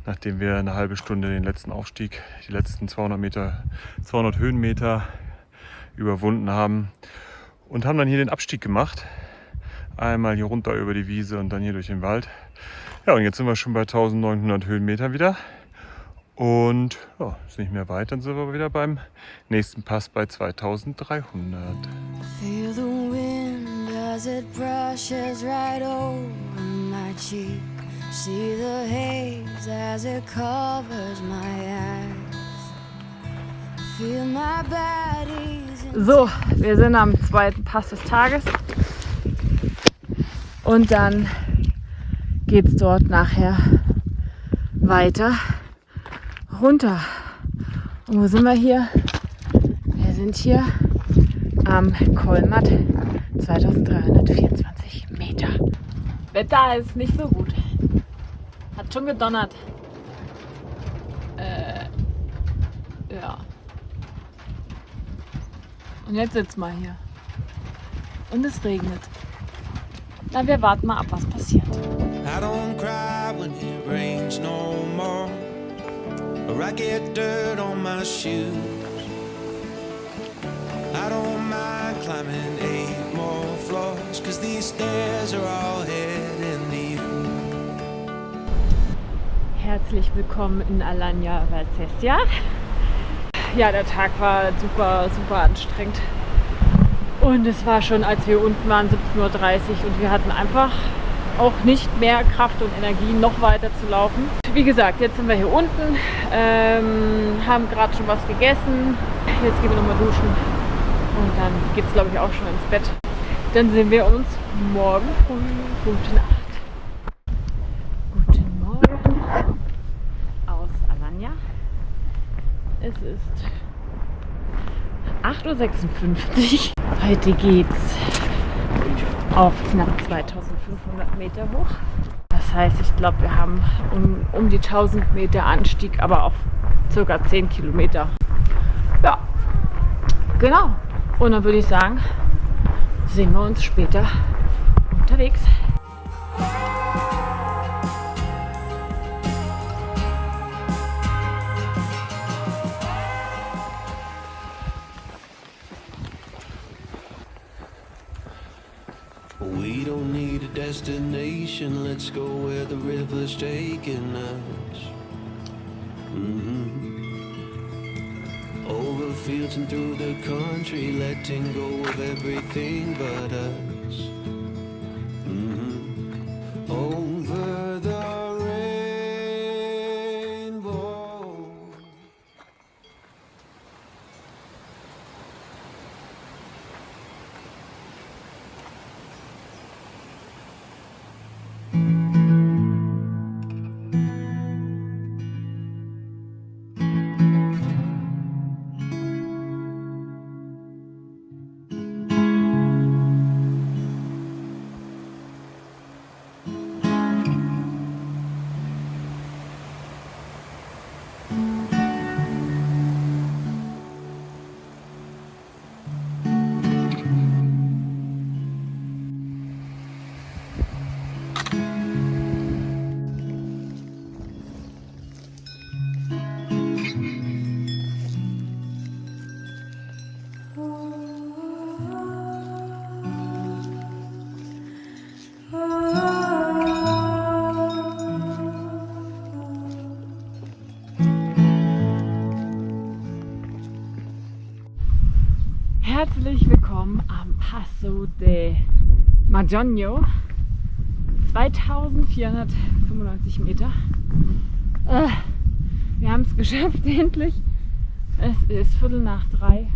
nachdem wir eine halbe Stunde den letzten Aufstieg, die letzten 200 Höhenmeter überwunden haben. Und haben dann hier den Abstieg gemacht. Einmal hier runter über die Wiese und dann hier durch den Wald. Ja, und jetzt sind wir schon bei 1900 Höhenmeter wieder. Und ja, ist nicht mehr weit, dann sind wir wieder beim nächsten Pass bei 2300. Feel the wind as it brushes right over my cheek. See the haze as it covers my eyes. Feel my body's in So, wir sind am zweiten Pass des Tages. Und dann geht's dort nachher weiter runter. Und wo sind wir hier? Wir sind hier am Kolmat, 2324 Meter. Wetter ist nicht so gut. Hat schon gedonnert. Ja. Und jetzt sitzen wir hier. Und es regnet. Na, wir warten mal ab, was passiert. I don't cry when it rains no more, or I get dirt on my shoes. I don't mind climbing 8 more floors, 'cause these stairs are all heading to you. Herzlich willkommen in Alanya Valsesia. Ja, der Tag war super, super anstrengend. Und es war schon, als wir unten waren, 17:30 Uhr und wir hatten einfach auch nicht mehr Kraft und Energie, noch weiter zu laufen. Wie gesagt, jetzt sind wir hier unten, haben gerade schon was gegessen. Jetzt gehen wir nochmal duschen und dann geht es, glaube ich, auch schon ins Bett. Dann sehen wir uns morgen früh. Gute Nacht. Guten Morgen aus Alanya. Es ist 8:56 Uhr. Heute geht's auf knapp 2500 Meter hoch. Das heißt, ich glaube, wir haben um die 1000 Meter Anstieg, aber auf ca. 10 Kilometer. Ja, genau. Und dann würde ich sagen, sehen wir uns später unterwegs. We don't need a destination, let's go where the river's taking us. Over fields and through the country, letting go of everything but us. Over the rainbow. Herzlich willkommen am Passo de Maggiogno, 2495 Meter. Wir haben es geschafft endlich. Es ist 2:45.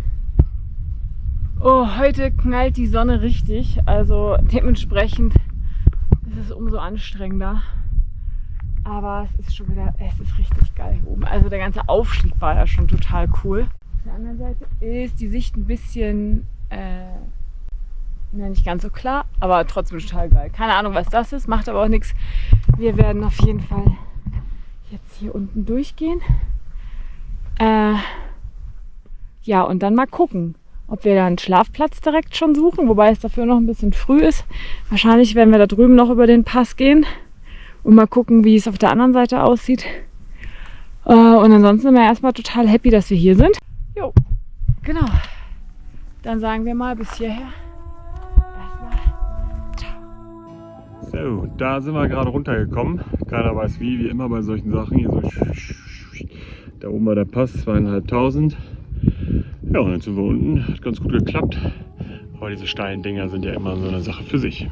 Oh, heute knallt die Sonne richtig, also dementsprechend ist es umso anstrengender. Aber es ist schon wieder, es ist richtig geil hier oben. Also der ganze Aufstieg war ja schon total cool. Auf der anderen Seite ist die Sicht ein bisschen, nicht ganz so klar, aber trotzdem total geil. Keine Ahnung, was das ist, macht aber auch nichts. Wir werden auf jeden Fall jetzt hier unten durchgehen. Ja, und dann mal gucken, ob wir da einen Schlafplatz direkt schon suchen, wobei es dafür noch ein bisschen früh ist. Wahrscheinlich werden wir da drüben noch über den Pass gehen und mal gucken, wie es auf der anderen Seite aussieht. Und ansonsten sind wir erstmal total happy, dass wir hier sind. Jo, genau. Dann sagen wir mal bis hierher. Erstmal ciao. So, da sind wir gerade runtergekommen. Keiner weiß wie immer bei solchen Sachen. Hier so da oben war der Pass, 2500. Ja, und jetzt sind wir unten. Hat ganz gut geklappt. Aber diese steilen Dinger sind ja immer so eine Sache für sich.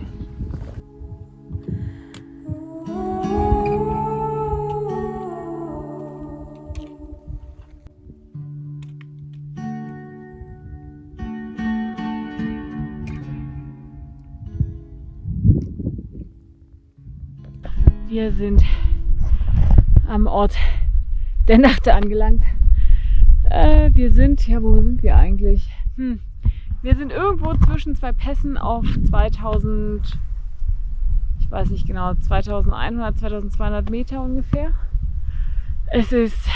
Wir sind am Ort der Nacht angelangt. Wir sind, ja, wo sind wir eigentlich? Wir sind irgendwo zwischen zwei Pässen auf 2000, ich weiß nicht genau, 2100, 2200 Meter ungefähr. Es ist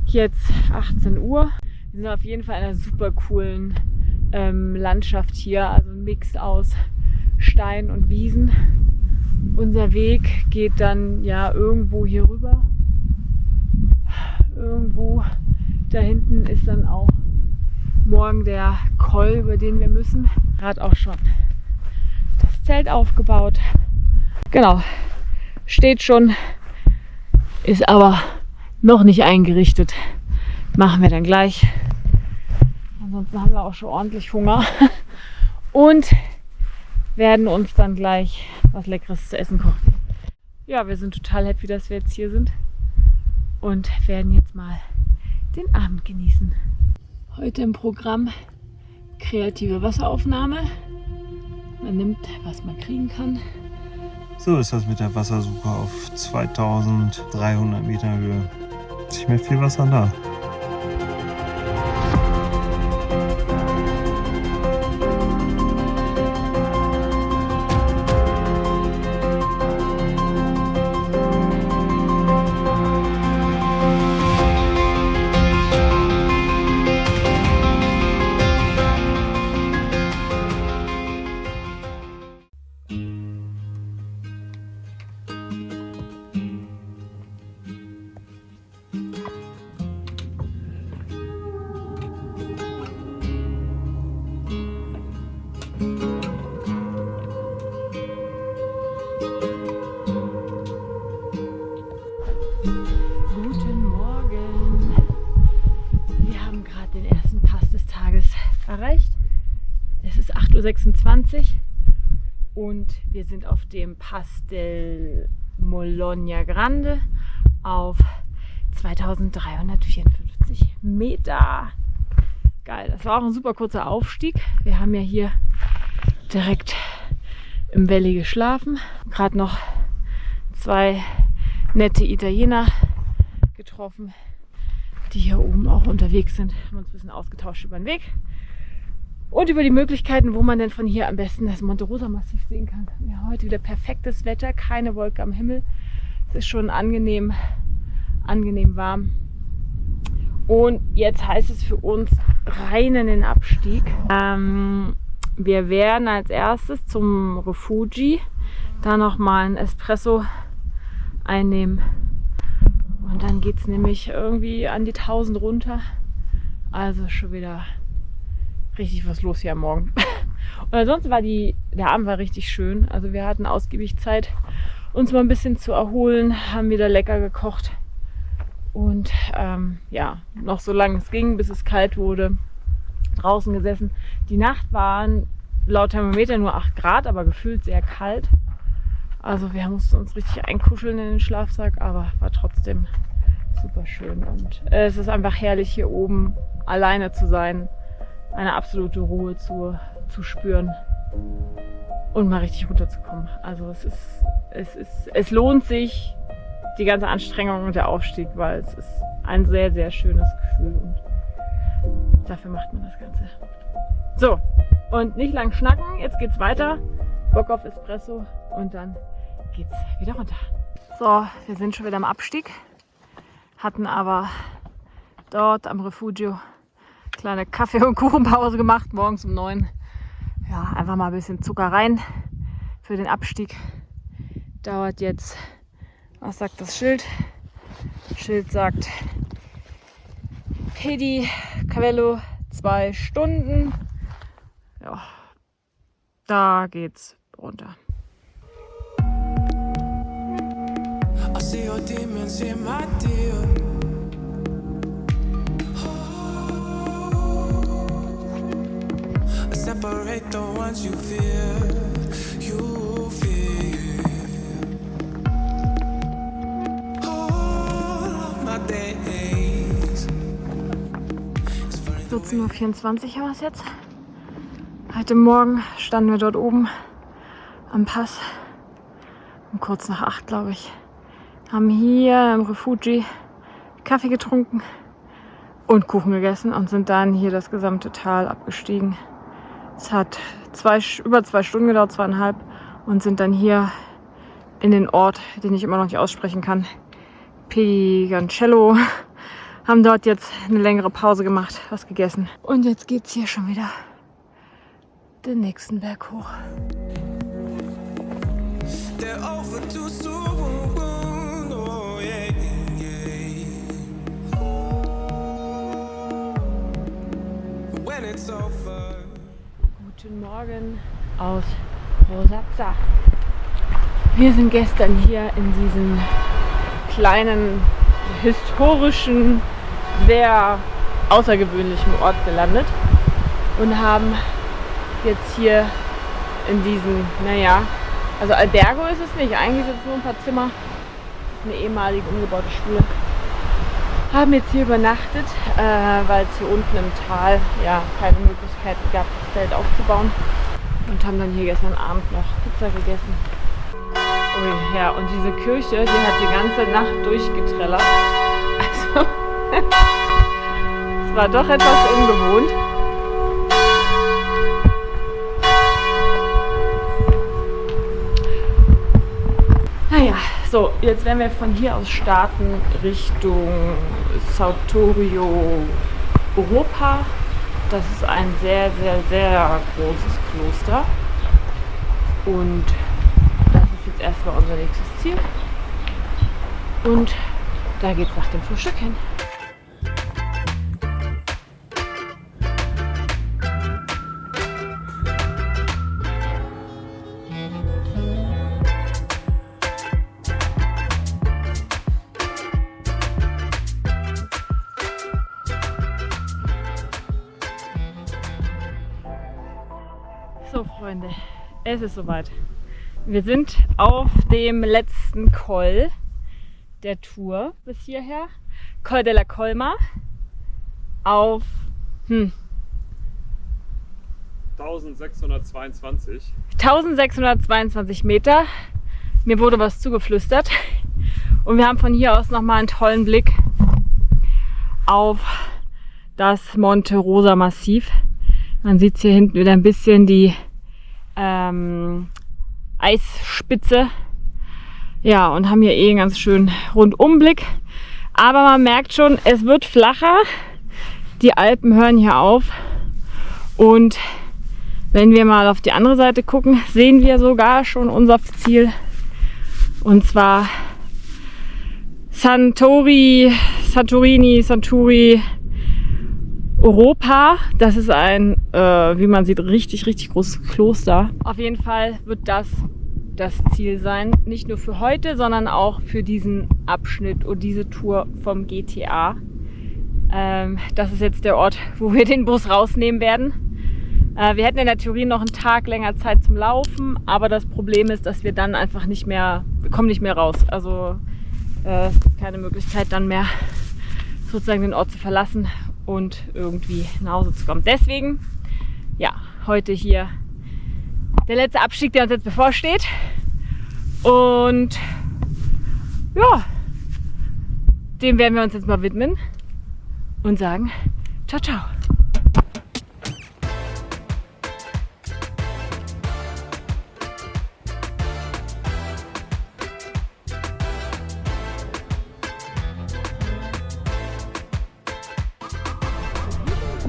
jetzt 18 Uhr. Wir sind auf jeden Fall in einer super coolen Landschaft hier, also ein Mix aus Stein und Wiesen. Unser Weg geht dann ja irgendwo hier rüber. Irgendwo da hinten ist dann auch morgen der Koll, über den wir müssen. Gerade auch schon das Zelt aufgebaut. Genau, steht schon, ist aber noch nicht eingerichtet. Machen wir dann gleich. Ansonsten haben wir auch schon ordentlich Hunger. Und werden uns dann gleich was Leckeres zu essen kochen. Ja, wir sind total happy, dass wir jetzt hier sind und werden jetzt mal den Abend genießen. Heute im Programm kreative Wasseraufnahme. Man nimmt, was man kriegen kann. So ist das mit der Wassersuche auf 2300 Meter Höhe. Nicht mehr viel Wasser da. Erreicht. Es ist 8:26 Uhr und wir sind auf dem Pass del Mologna Grande auf 2354 Meter. Geil, das war auch ein super kurzer Aufstieg. Wir haben ja hier direkt im Valley geschlafen. Gerade noch zwei nette Italiener getroffen, die hier oben auch unterwegs sind. Haben uns ein bisschen ausgetauscht über den Weg und über die Möglichkeiten, wo man denn von hier am besten das Monte Rosa Massiv sehen kann. Ja, heute wieder perfektes Wetter, keine Wolke am Himmel. Es ist schon angenehm warm. Und jetzt heißt es für uns rein in den Abstieg. Wir werden als erstes zum Refugi, da nochmal einen Espresso einnehmen. Und dann geht es nämlich irgendwie an die 1000 runter. Also schon wieder richtig was los hier am Morgen. Und ansonsten war der Abend war richtig schön. Also wir hatten ausgiebig Zeit, uns mal ein bisschen zu erholen, haben wieder lecker gekocht. Und ja, noch so lange es ging, bis es kalt wurde. draußen gesessen. Die Nacht waren laut Thermometer nur 8 Grad, aber gefühlt sehr kalt. Also wir mussten uns richtig einkuscheln in den Schlafsack, aber war trotzdem super schön. Und es ist einfach herrlich, hier oben alleine zu sein, eine absolute Ruhe zu spüren und mal richtig runterzukommen. Also es lohnt sich, die ganze Anstrengung und der Aufstieg, weil es ist ein sehr, sehr schönes Gefühl und dafür macht man das Ganze. So, und nicht lang schnacken, jetzt geht's weiter. Bock auf Espresso und dann geht's wieder runter. So, wir sind schon wieder am Abstieg, hatten aber dort am Refugio kleine Kaffee- und Kuchenpause gemacht, morgens um 9. Ja, einfach mal ein bisschen Zucker rein für den Abstieg. Dauert jetzt, was sagt das Schild? Das Schild sagt Pedi Cavello 2 Stunden. Ja, da geht's runter. I see your demons in my deal. I separate the ones you fear. All of my days. 14:24 Uhr haben wir es jetzt. Heute Morgen standen wir dort oben am Pass. Um kurz nach 8, glaube ich. Haben hier im Refugi Kaffee getrunken und Kuchen gegessen und sind dann hier das gesamte Tal abgestiegen. Es hat über 2 Stunden gedauert, 2,5, und sind dann hier in den Ort, den ich immer noch nicht aussprechen kann, Pigancello. Haben dort jetzt eine längere Pause gemacht, was gegessen. Und jetzt geht's hier schon wieder den nächsten Berg hoch. They're over too soon. Oh, yeah, yeah. When it's over. Guten Morgen aus Rosazza. Wir sind gestern hier in diesem kleinen, historischen, sehr außergewöhnlichen Ort gelandet und haben jetzt hier in diesem, also Albergo ist es nicht, eigentlich sind es nur ein paar Zimmer. Das ist eine ehemalige umgebaute Schule. Haben jetzt hier übernachtet, weil es hier unten im Tal keine Möglichkeit gab, das Zelt aufzubauen. Und haben dann hier gestern Abend noch Pizza gegessen. Oh ja, und diese Kirche, die hat die ganze Nacht durchgetrellert. Also, es war doch etwas ungewohnt. Naja, so, jetzt werden wir von hier aus starten Richtung Sartorio Europa. Das ist ein sehr, sehr, sehr großes Kloster. Und das ist jetzt erstmal unser nächstes Ziel. Und da geht's nach dem Frühstück hin. So Freunde, es ist soweit. Wir sind auf dem letzten Col der Tour bis hierher. Col della Colma auf 1622 Meter. Mir wurde was zugeflüstert und wir haben von hier aus nochmal einen tollen Blick auf das Monte Rosa Massiv. Man sieht hier hinten wieder ein bisschen die Eisspitze. Ja, und haben hier einen ganz schönen Rundumblick. Aber man merkt schon, es wird flacher. Die Alpen hören hier auf. Und wenn wir mal auf die andere Seite gucken, sehen wir sogar schon unser Ziel. Und zwar Santuri Europa. Das ist ein, wie man sieht, richtig, richtig großes Kloster. Auf jeden Fall wird das Ziel sein. Nicht nur für heute, sondern auch für diesen Abschnitt und diese Tour vom GTA. Das ist jetzt der Ort, wo wir den Bus rausnehmen werden. Wir hätten in der Theorie noch einen Tag länger Zeit zum Laufen, aber das Problem ist, dass wir dann einfach wir kommen nicht mehr raus. Also es gibt keine Möglichkeit dann mehr sozusagen den Ort zu verlassen und irgendwie nach Hause zu kommen. Deswegen, ja, heute hier der letzte Abstieg, der uns jetzt bevorsteht. Und ja, dem werden wir uns jetzt mal widmen und sagen, ciao, ciao.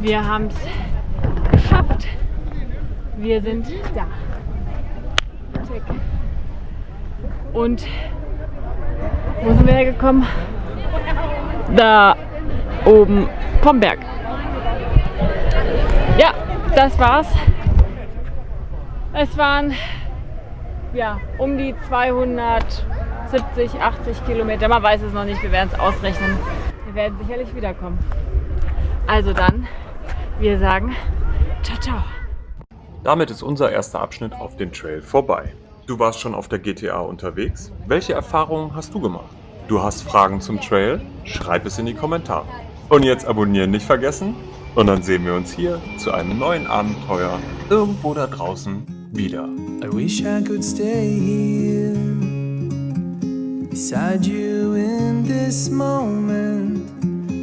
Wir haben es geschafft. Wir sind da. Check. Und wo sind wir hergekommen? Da oben vom Berg. Ja, das war's. Es waren ja um die 270, 80 Kilometer. Man weiß es noch nicht, wir werden es ausrechnen. Wir werden sicherlich wiederkommen. Also dann, wir sagen ciao, ciao. Damit ist unser erster Abschnitt auf dem Trail vorbei. Du warst schon auf der GTA unterwegs? Welche Erfahrungen hast du gemacht? Du hast Fragen zum Trail? Schreib es in die Kommentare. Und jetzt abonnieren nicht vergessen. Und dann sehen wir uns hier zu einem neuen Abenteuer irgendwo da draußen wieder. I wish I could stay here beside you in this moment.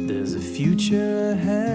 There's a future ahead.